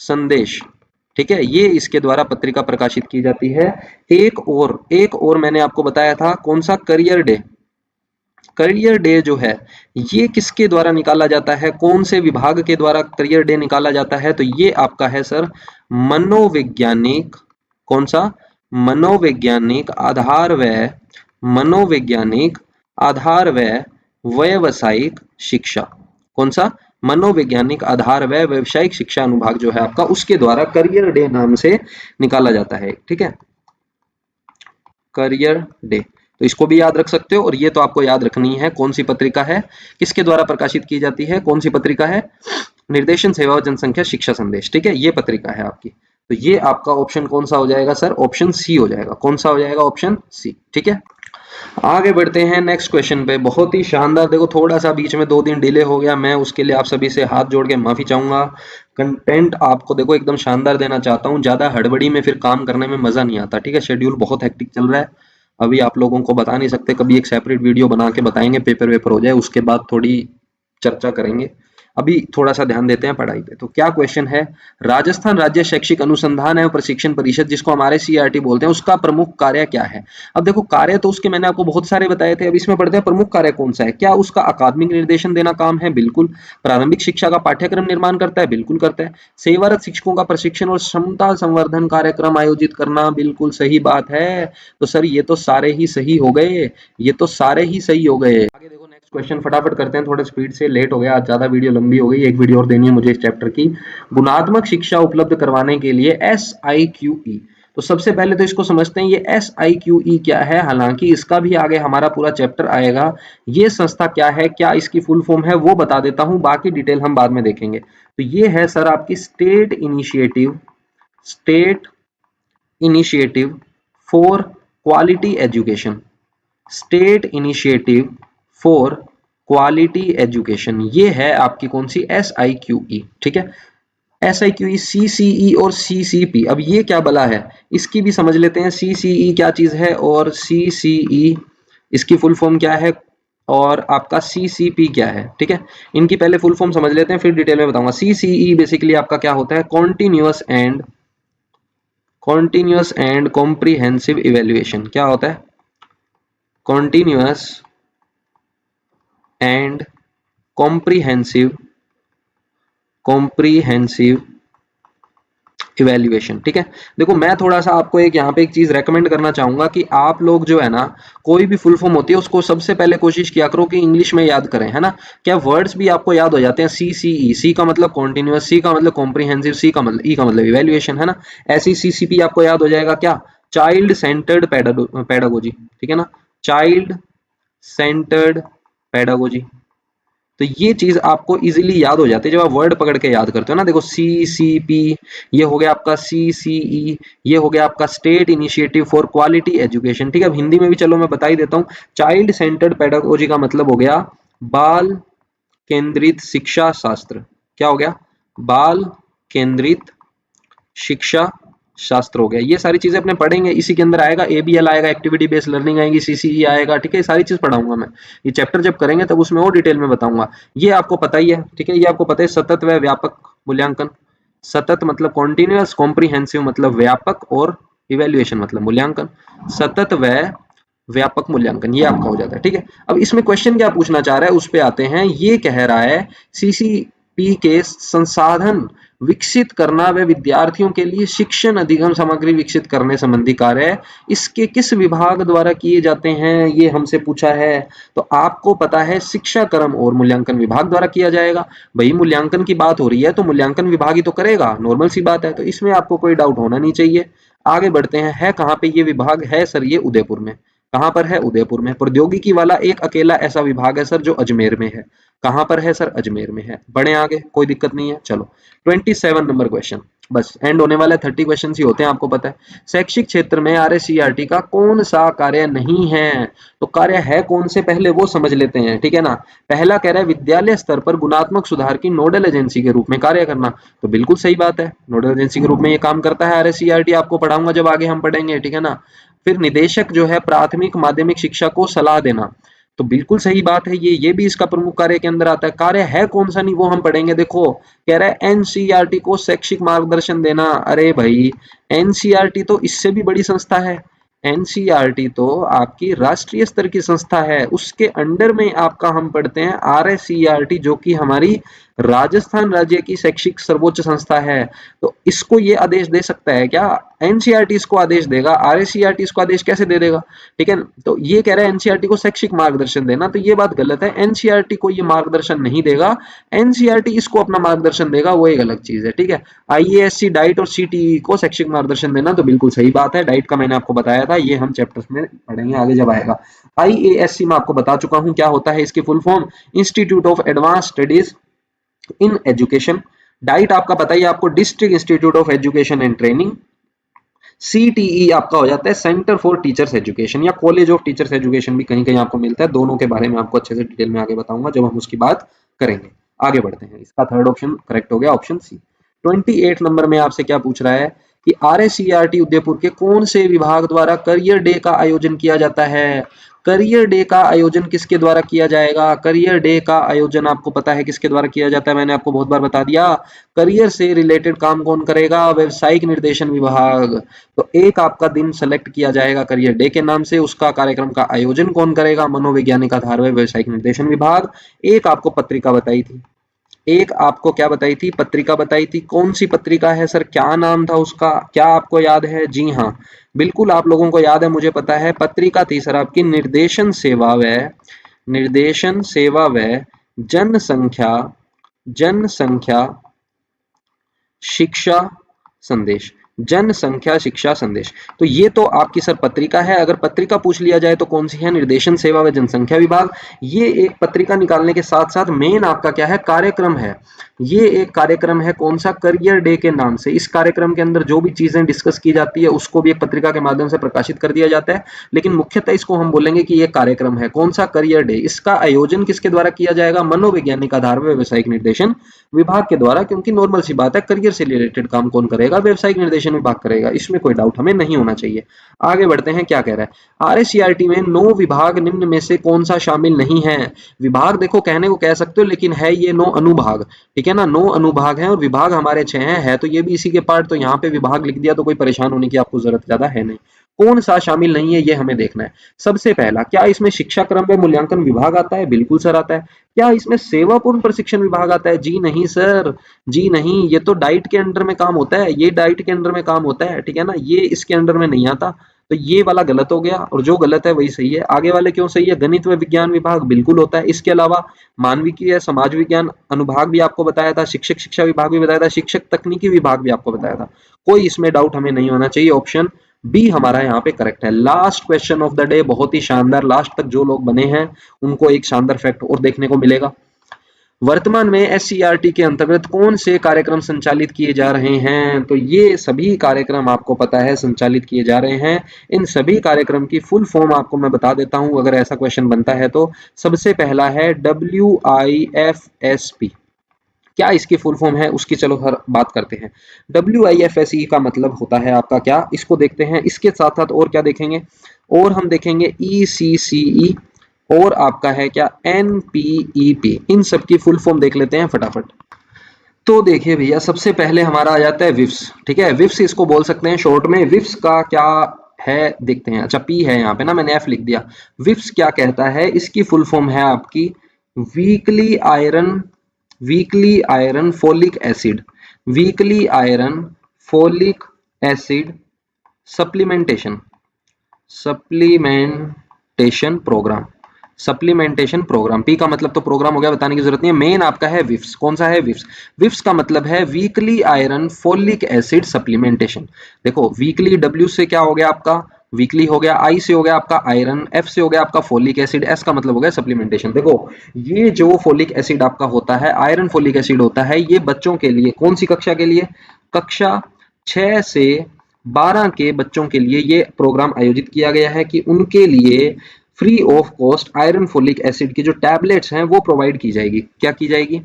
S1: संदेश, ठीक है। ये इसके द्वारा पत्रिका प्रकाशित की जाती है। एक और मैंने आपको बताया था, कौन सा? Career day. करियर डे जो है ये किसके द्वारा निकाला जाता है? कौन से विभाग के द्वारा करियर डे निकाला जाता है? तो ये आपका है सर मनोवैज्ञानिक। कौन सा? मनोवैज्ञानिक आधार व मनोवैज्ञानिक आधार व व्यावसायिक शिक्षा। कौन सा? मनोवैज्ञानिक आधार व व्यावसायिक शिक्षा अनुभाग जो है आपका, उसके द्वारा करियर डे नाम से निकाला जाता है, ठीक है। करियर डे, तो इसको भी याद रख सकते हो। और ये तो आपको याद रखनी है कौन सी पत्रिका है, किसके द्वारा प्रकाशित की जाती है, कौन सी पत्रिका है? निर्देशन सेवा और जनसंख्या शिक्षा संदेश, ठीक है, ये पत्रिका है आपकी। तो ये आपका ऑप्शन कौन सा हो जाएगा सर? ऑप्शन सी हो जाएगा। कौन सा हो जाएगा? ऑप्शन सी, ठीक है। आगे बढ़ते हैं नेक्स्ट क्वेश्चन पे। बहुत ही शानदार, देखो थोड़ा सा बीच में 2 दिन डिले हो गया, मैं उसके लिए आप सभी से हाथ जोड़ के माफी चाहूंगा। कंटेंट आपको देखो एकदम शानदार देना चाहता हूँ, ज्यादा हड़बड़ी में फिर काम करने में मजा नहीं आता, ठीक है। शेड्यूल बहुत हेक्टिक चल रहा है, अभी आप लोगों को बता नहीं सकते, कभी एक सेपरेट वीडियो बना के बताएंगे, पेपर वेपर हो जाए उसके बाद थोड़ी चर्चा करेंगे। अभी थोड़ा सा ध्यान देते हैं पढ़ाई पे। तो क्या क्वेश्चन है? राजस्थान राज्य शैक्षिक अनुसंधान एवं प्रशिक्षण परिषद, जिसको हमारे CRT बोलते हैं, उसका प्रमुख कार्य क्या है? अब देखो कार्य तो उसके मैंने आपको बहुत सारे बताए थे, अब इसमें पढ़ते हैं प्रमुख कार्य कौन सा है। क्या उसका अकादमिक निर्देशन देना काम है? बिल्कुल। प्रारंभिक शिक्षा का पाठ्यक्रम निर्माण करता है? बिल्कुल करता है। सेवारत शिक्षकों का प्रशिक्षण और क्षमता संवर्धन कार्यक्रम आयोजित करना? बिल्कुल सही बात है। तो सर ये तो सारे ही सही हो गए, ये तो सारे ही सही हो गए। आगे देखो नेक्स्ट क्वेश्चन फटाफट करते हैं, थोड़ा स्पीड से, लेट हो गया आज, ज्यादा वीडियो लंबी हो गई, एक वीडियो और देनी है मुझे इस चैप्टर की। गुणात्मक शिक्षा उपलब्ध करवाने के लिए SIQE, तो सबसे पहले तो इसको समझते हैं ये SIQE क्या है। हालांकि इसका भी आगे हमारा पूरा चैप्टर आएगा। ये संस्था क्या है, क्या इसकी फुल फॉर्म है, वो बता देता हूं, बाकी डिटेल हम बाद में देखेंगे। तो ये है सर आपकी state initiative for quality education. State initiative for quality education, ये है आपकी कौन सी? SIQE, ठीक है। SIQE, CCE और CCP, अब ये क्या बला है, इसकी भी समझ लेते हैं। CCE क्या चीज है और CCE इसकी फुल फॉर्म क्या है और आपका CCP क्या है, ठीक है। इनकी पहले फुल फॉर्म समझ लेते हैं, फिर डिटेल में बताऊंगा। CCE बेसिकली आपका क्या होता है? Continuous and comprehensive evaluation. क्या होता है? कॉन्टिन्यूअस एंड कॉम्प्रिहेंसिव इवेल्युएशन, ठीक है। देखो मैं थोड़ा सा आपको यहाँ पे एक चीज रेकमेंड करना चाहूंगा कि आप लोग जो है ना, कोई भी फुल फॉर्म होती है उसको सबसे पहले कोशिश किया करो कि इंग्लिश में याद करें, है ना। क्या वर्ड्स भी आपको याद हो जाते हैं? CCE, सी का मतलब कॉन्टिन्यूअस, सी का मतलब कॉम्प्रिहेंसिव, सी का मतलब, ई का मतलब इवेल्युएशन, है ना। ऐसी CCP आपको याद हो जाएगा। क्या? चाइल्ड सेंटर्ड पेडागोजी, ठीक है ना, चाइल्ड सेंटर्ड पेडागोजी। तो ये चीज आपको इजीली याद हो जाती है जब आप वर्ड पकड़ के याद करते हो ना। देखो CCP, ये हो गया आपका CCE, ये हो गया आपका state initiative for quality education, ठीक है। अब हिंदी में भी चलो मैं बता ही देता हूँ। चाइल्ड सेंटर्ड पेडागोजी का मतलब हो गया बाल केंद्रित शिक्षा शास्त्र। क्या हो गया? बाल केंद्रित शिक्षा शास्त्र हो गया। ये सारी चीजें अपने पढ़ेंगे, इसी के अंदर आएगा एबीएल आएगा, एक्टिविटी बेस्ड लर्निंग आएगी, सीसीई आएगा, ठीक है। ये सारी चीज पढ़ाऊंगा मैं, ये चैप्टर जब करेंगे तब उसमें और डिटेल में बताऊंगा। ये आपको पता ही है, ठीक है, ये आपको पता है सतत व व्यापक मूल्यांकन। सतत मतलब कॉन्टिन्यूअस, कॉम्प्रिहेंसिव मतलब व्यापक, और इवेल्युएशन मतलब मूल्यांकन। सतत व व्यापक मूल्यांकन ये आपका हो जाता है, ठीक है। अब इसमें क्वेश्चन क्या पूछना चाह रहा है उस पे आते हैं। ये कह रहा है सीसीपी के संसाधन विकसित करना व विद्यार्थियों के लिए शिक्षण अधिगम सामग्री विकसित करने संबंधी कार्य इसके किस विभाग द्वारा किए जाते हैं, ये हमसे पूछा है। तो आपको पता है शिक्षा क्रम और मूल्यांकन विभाग द्वारा किया जाएगा। भाई मूल्यांकन की बात हो रही है तो मूल्यांकन विभाग ही तो करेगा, नॉर्मल सी बात है, तो इसमें आपको कोई डाउट होना नहीं चाहिए। आगे बढ़ते हैं। है कहाँ पे ये विभाग है सर? ये उदयपुर में। कहाँ पर है? उदयपुर में। प्रौद्योगिकी वाला एक अकेला ऐसा विभाग है सर जो अजमेर में है। कहाँ पर है सर? अजमेर में है। बढ़े आगे, कोई दिक्कत नहीं है। चलो 27 नंबर क्वेश्चन, बस एंड होने वाला है। 30 क्वेश्चन ही होते हैं, आपको पता है। शैक्षिक क्षेत्र में आरएससीईआरटी का कौन सा कार्य नहीं है? तो कार्य है कौन से, पहले वो समझ लेते हैं, ठीक है ना। पहला कह रहा है विद्यालय स्तर पर गुणात्मक सुधार की नोडल एजेंसी के रूप में कार्य करना। तो बिल्कुल सही बात है, नोडल एजेंसी के रूप में ये काम करता है आरएससीईआरटी। आपको पढ़ाऊंगा जब आगे हम पढ़ेंगे, ठीक है ना। फिर निदेशक जो है प्राथमिक माध्यमिक शिक्षा को सलाह देना, तो बिल्कुल सही बात है, ये भी इसका प्रमुख कार्य के अंदर आता है। कार्य है कौन सा नहीं वो हम पढ़ेंगे। देखो कह रहा है एनसीईआरटी को शैक्षिक मार्गदर्शन देना। अरे भाई एनसीईआरटी तो इससे भी बड़ी संस्था है। एनसीईआरटी तो आपकी राष्ट्रीय स्तर की संस्था है, उसके अंडर में आपका हम पढ़ते हैं आरएससीईआरटी, जो कि हमारी राजस्थान राज्य की शैक्षिक सर्वोच्च संस्था है। तो इसको ये आदेश दे सकता है क्या? एनसीईआरटी इसको आदेश देगा, आरएससीईआरटी इसको आदेश कैसे दे देगा? ठीक है। तो ये कह रहा है एनसीईआरटी को शैक्षिक मार्गदर्शन देना, तो ये बात गलत है। एनसीईआरटी को ये मार्गदर्शन नहीं देगा, एनसीईआरटी इसको अपना मार्गदर्शन देगा, वो एक अलग चीज है, ठीक है। आईएएससी, डाइट और सीटीई को शैक्षिक मार्गदर्शन देना, तो बिल्कुल सही बात है। डाइट का मैंने आपको बताया था, ये हम चैप्टर्स में पढ़ेंगे आगे जब आएगा। आईएएससी में आपको बता चुका हूं क्या होता है, इसकी full form institute of advance studies in education. Diet आपका पता ही आपको, district institute of education and training. CTE आपका हो जाता है सेंटर फॉर टीचर्स एजुकेशन, या कॉलेज ऑफ टीचर्स एजुकेशन भी कहीं कहीं आपको मिलता है। दोनों के बारे में आपको अच्छे से डिटेल में आगे बताऊंगा जब हम उसकी बात करेंगे। आगे बढ़ते हैं। इसका थर्ड ऑप्शन करेक्ट हो गया, ऑप्शन सी। 28 नंबर में आपसे क्या पूछ रहा है कि आरएससीईआरटी उदयपुर के कौन से विभाग द्वारा करियर डे का आयोजन किया जाता है? करियर डे का आयोजन किसके द्वारा किया जाएगा? करियर डे का आयोजन आपको पता है किसके द्वारा किया जाता है, मैंने आपको बहुत बार बता दिया। करियर से रिलेटेड काम कौन करेगा? व्यवसायिक निर्देशन विभाग। तो एक आपका दिन सेलेक्ट किया जाएगा करियर डे के नाम से, उसका कार्यक्रम का आयोजन कौन करेगा? मनोवैज्ञानिक आधार व व्यवसायिक निर्देशन विभाग। एक आपको पत्रिका बताई थी, एक आपको क्या बताई थी? पत्रिका बताई थी। कौन सी पत्रिका है सर? क्या नाम था उसका? क्या आपको याद है? जी हाँ, बिल्कुल आप लोगों को याद है, मुझे पता है। पत्रिका थी सर आपकी निर्देशन सेवा व जनसंख्या जनसंख्या शिक्षा संदेश। जनसंख्या शिक्षा संदेश, तो ये तो आपकी सर पत्रिका है। अगर पत्रिका पूछ लिया जाए तो कौन सी है? निर्देशन सेवा व जनसंख्या विभाग। ये एक पत्रिका निकालने के साथ साथ मेन आपका क्या है? कार्यक्रम है। ये एक कार्यक्रम है, कौन सा? करियर डे के नाम से। इस कार्यक्रम के अंदर जो भी चीजें डिस्कस की जाती है उसको भी एक पत्रिका के माध्यम से प्रकाशित कर दिया जाता है, लेकिन मुख्यतः इसको हम बोलेंगे कि ये कार्यक्रम है। कौन सा? Career day. इसका आयोजन किसके द्वारा किया जाएगा? मनोवैज्ञानिक आधार व व्यवसायिक निर्देशन विभाग के द्वारा, क्योंकि नॉर्मल सी बात है, करियर से रिलेटेड काम कौन करेगा? व्यवसायिक निर्देशन विभाग करेगा, इसमें कोई डाउट हमें नहीं होना चाहिए। आगे बढ़ते हैं। क्या कह रहा है? आरएससीईआरटी में 9 विभाग निम्न में से कौन सा शामिल नहीं है? विभाग देखो कहने को कह सकते हो, लेकिन है ये 9 अनुभाग, ठीक है ना। 9 अनुभाग हैं और विभाग हमारे 6 हैं, है तो ये भी इसी के पार्ट। तो यहाँ पे विभाग लिख दिया तो कोई परेशान होने की आपको जरूरत ज्यादा है नहीं। कौन सा शामिल नहीं है ये हमें देखना है। सबसे पहला, क्या इसमें शिक्षा क्रम व मूल्यांकन विभाग आता है? बिल्कुल सर आता है। क्या इसमें सेवापूर्ण प्रशिक्षण विभाग आता है? जी नहीं सर, जी नहीं, ये तो डाइट के अंडर में काम होता है, ये डाइट के अंडर में काम होता है, ठीक है ना, ये इसके अंडर में नहीं आता। तो ये वाला गलत हो गया, और जो गलत है वही सही है। आगे वाले क्यों सही है? गणित व विज्ञान विभाग बिल्कुल होता है। इसके अलावा मानविकी समाज विज्ञान अनुभाग भी आपको बताया था, शिक्षक शिक्षा विभाग भी बताया था, शिक्षक तकनीकी विभाग भी आपको बताया था। कोई इसमें डाउट हमें नहीं होना चाहिए। ऑप्शन बी हमारा यहाँ पे करेक्ट है। Last question of the day, बहुत ही शानदार। लास्ट तक जो लोग बने हैं उनको एक शानदार फैक्ट और देखने को मिलेगा। वर्तमान में एससीईआरटी के अंतर्गत कौन से कार्यक्रम संचालित किए जा रहे हैं? तो ये सभी कार्यक्रम आपको पता है संचालित किए जा रहे हैं। इन सभी कार्यक्रम की फुल फॉर्म आपको मैं बता देता हूं, अगर ऐसा क्वेश्चन बनता है तो। सबसे पहला है WIFSP, क्या इसकी फुल फॉर्म है उसकी चलो हर बात करते हैं। WIFSE का मतलब होता है आपका क्या, इसको देखते हैं। इसके साथ साथ और क्या देखेंगे, और हम देखेंगे ECCE, और आपका है क्या NPEP। इन सब की फुल फॉर्म देख लेते हैं फटाफट। तो देखिए भैया, सबसे पहले हमारा आ जाता है विप्स। ठीक है, विप्स इसको बोल सकते हैं शॉर्ट में। विप्स का क्या है देखते हैं। अच्छा, पी है यहाँ पे ना, मैंने एफ लिख दिया। विप्स क्या कहता है, इसकी फुल फॉर्म है आपकी weekly iron, weekly iron folic acid, weekly iron folic acid supplementation, supplementation programme, supplementation programme. P का मतलब तो प्रोग्राम हो गया, बताने की जरूरत नहीं है। मेन आपका है विप्स। कौन सा है, विप्स। विप्स का मतलब है weekly iron folic acid supplementation. देखो, वीकली डब्ल्यू से क्या हो गया आपका, वीकली हो गया, आई से हो गया आपका आयरन, एफ से हो गया आपका फोलिक एसिड, एस का मतलब हो गया सप्लीमेंटेशन। देखो, ये जो फोलिक एसिड आपका होता है, आयरन फोलिक एसिड होता है, ये बच्चों के लिए, कौन सी कक्षा के लिए, कक्षा 6 से 12 के बच्चों के लिए ये प्रोग्राम आयोजित किया गया है कि उनके लिए free of cost iron folic acid की जो टैबलेट्स हैं वो प्रोवाइड की जाएगी। क्या की जाएगी,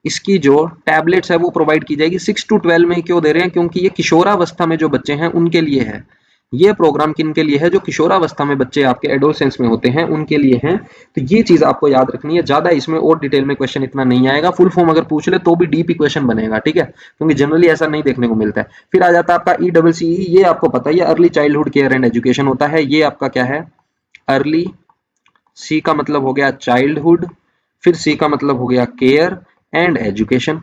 S1: इसकी जो टैबलेट्स है वो प्रोवाइड की जाएगी। 6 to 12 में क्यों दे रहे हैं, क्योंकि ये किशोरावस्था में जो बच्चे हैं उनके लिए है। ये प्रोग्राम किन के लिए है, जो किशोरावस्था में बच्चे आपके एडोलसेंस में होते हैं उनके लिए हैं। तो ये चीज आपको याद रखनी है। ज्यादा इसमें और डिटेल में क्वेश्चन इतना नहीं आएगा। फुल फॉर्म अगर पूछ ले तो भी डीपी क्वेश्चन बनेगा, ठीक है, क्योंकि जनरली ऐसा नहीं देखने को मिलता है। फिर आ जाता है आपका ECCE। ये आपको पता है, ये early childhood care and education होता है। ये आपका क्या है, अर्ली। सी का मतलब हो गया चाइल्डहुड, फिर सी का मतलब हो गया care and education,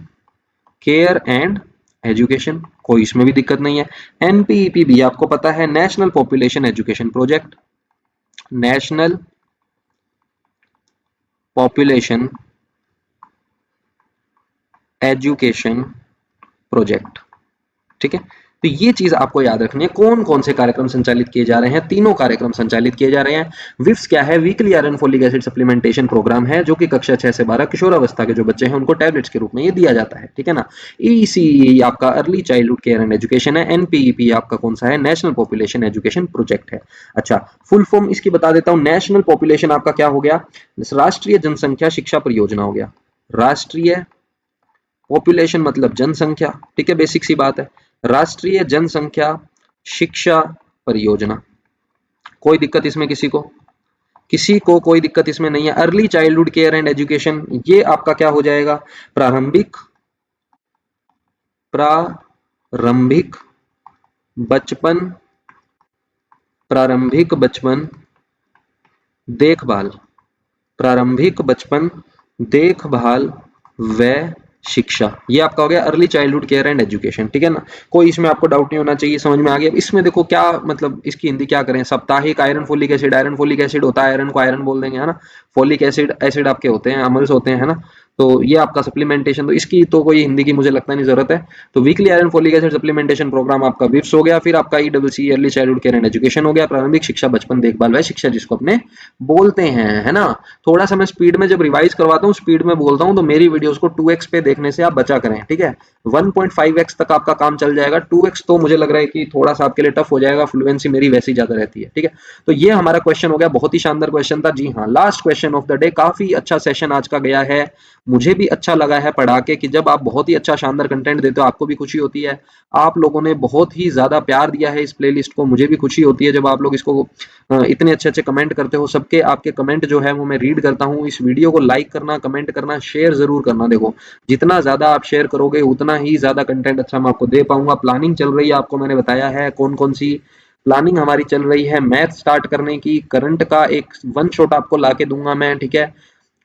S1: care and education, कोई इसमें भी दिक्कत नहीं है। NPEP भी आपको पता है, national population education project, national population education project. ठीक है, तो ये चीज आपको याद रखनी है। कौन कौन से कार्यक्रम संचालित किए जा रहे हैं, तीनों कार्यक्रम संचालित किए जा रहे हैं। विप्स क्या है, weekly iron folic acid supplementation programme है, जो कि कक्षा 6 से 12 किशोरावस्था के जो बच्चे हैं उनको टैबलेट्स के रूप में ये दिया जाता है। ठीक है ना। ECE आपका early childhood care and education है। NPEP आपका कौन सा है, नेशनल पॉपुलेशन एजुकेशन प्रोजेक्ट है। अच्छा, फुल फॉर्म इसकी बता देता हूं। नेशनल पॉपुलेशन आपका क्या हो गया, राष्ट्रीय जनसंख्या शिक्षा परियोजना हो गया। राष्ट्रीय पॉपुलेशन मतलब जनसंख्या, ठीक है, बेसिक सी बात है। राष्ट्रीय जनसंख्या शिक्षा परियोजना, कोई दिक्कत इसमें किसी को, किसी को कोई दिक्कत इसमें नहीं है। Early childhood care and education, ये आपका क्या हो जाएगा, प्रारंभिक, प्रारंभिक बचपन, प्रारंभिक बचपन देखभाल, प्रारंभिक बचपन देखभाल व शिक्षा। ये आपका हो गया early childhood care and education. ठीक है ना, कोई इसमें आपको डाउट नहीं होना चाहिए, समझ में आ गया। इसमें देखो क्या मतलब, इसकी हिंदी क्या करें, साप्ताहिक iron folic acid. Iron folic acid होता है, आयरन को आयरन बोल देंगे, है ना। फोलिक एसिड, एसिड आपके होते हैं, अमल्स होते हैं, है ना। तो ये आपका सप्लीमेंटेशन, तो इसकी तो कोई हिंदी की मुझे लगता नहीं जरूरत है। तो weekly iron folic acid supplementation programme आपका विप्स हो गया। फिर आपका ECCE early childhood care and education हो गया, प्रारंभिक शिक्षा बचपन देखभाल व शिक्षा जिसको अपने बोलते हैं, है ना। थोड़ा सा मैं स्पीड में जब रिवाइज करवाता हूँ, स्पीड में बोलता हूँ, तो मेरी वीडियोस को 2x पे देखने से आप बचा करें, ठीक है। 1.5x तक आपका काम चल जाएगा। 2x तो मुझे लग रहा है कि थोड़ा सा आपके लिए टफ हो जाएगा, फ्लुएंसी मेरी वैसी ज्यादा रहती है, ठीक है। तो ये हमारा क्वेश्चन हो गया, बहुत ही शानदार क्वेश्चन था। जी हाँ, last question of the day. काफी अच्छा सेशन आज का गया है, मुझे भी अच्छा लगा है पढ़ा के, कि जब आप बहुत ही अच्छा शानदार कंटेंट देते हो आपको भी खुशी होती है। आप लोगों ने बहुत ही ज्यादा प्यार दिया है इस प्लेलिस्ट को, मुझे भी खुशी होती है जब आप लोग इसको इतने अच्छे अच्छे कमेंट करते हो। सबके आपके कमेंट जो है वो मैं रीड करता हूँ। इस वीडियो को लाइक करना, कमेंट करना, शेयर जरूर करना। देखो, जितना ज्यादा आप शेयर करोगे उतना ही ज्यादा कंटेंट अच्छा मैं आपको दे पाऊंगा। प्लानिंग चल रही है, आपको मैंने बताया है कौन कौन सी प्लानिंग हमारी चल रही है। मैथ स्टार्ट करने की, करंट का एक वन शॉट आपको ला के दूंगा मैं, ठीक है।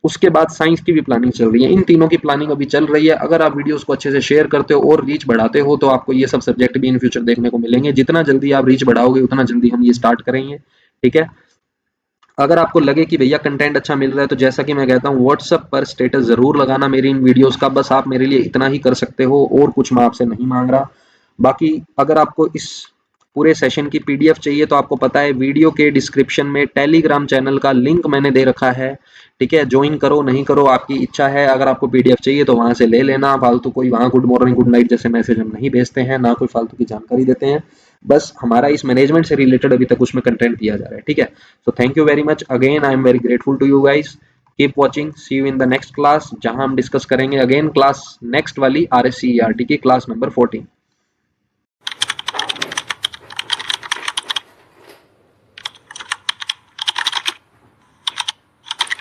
S1: उसके बाद साइंस की भी प्लानिंग चल रही है। इन तीनों की प्लानिंग अभी चल रही है। अगर आप वीडियोस को अच्छे से शेयर करते हो और रीच बढ़ाते हो तो आपको ये सब सब्जेक्ट भी इन फ्यूचर देखने को मिलेंगे। जितना जल्दी आप रीच बढ़ाओगे उतना जल्दी हम ये स्टार्ट करेंगे, ठीक है। अगर आपको लगे कि भैया कंटेंट अच्छा मिल रहा है, तो जैसा कि मैं कहता हूँ, व्हाट्सएप पर स्टेटस जरूर लगाना मेरी इन वीडियोस का। बस आप मेरे लिए इतना ही कर सकते हो, और कुछ मैं आपसे नहीं मांग रहा। बाकी अगर आपको इस पूरे सेशन की PDF चाहिए तो आपको पता है, वीडियो के डिस्क्रिप्शन में टेलीग्राम चैनल का लिंक मैंने दे रखा है, ठीक है। ज्वाइन करो, नहीं करो आपकी इच्छा है। अगर आपको PDF चाहिए तो वहां से ले लेना। फालतू कोई वहां गुड मॉर्निंग गुड नाइट जैसे मैसेज हम नहीं भेजते हैं, ना कोई फालतू की जानकारी देते हैं। बस हमारा इस मैनेजमेंट से रिलेटेड अभी तक उसमें कंटेंट दिया जा रहा है, ठीक है। So thank you very much again, I am very grateful to you guys. Keep watching, see you in the next class, जहां हम डिस्कस करेंगे अगेन क्लास नेक्स्ट वाली RSCERT की क्लास नंबर 14।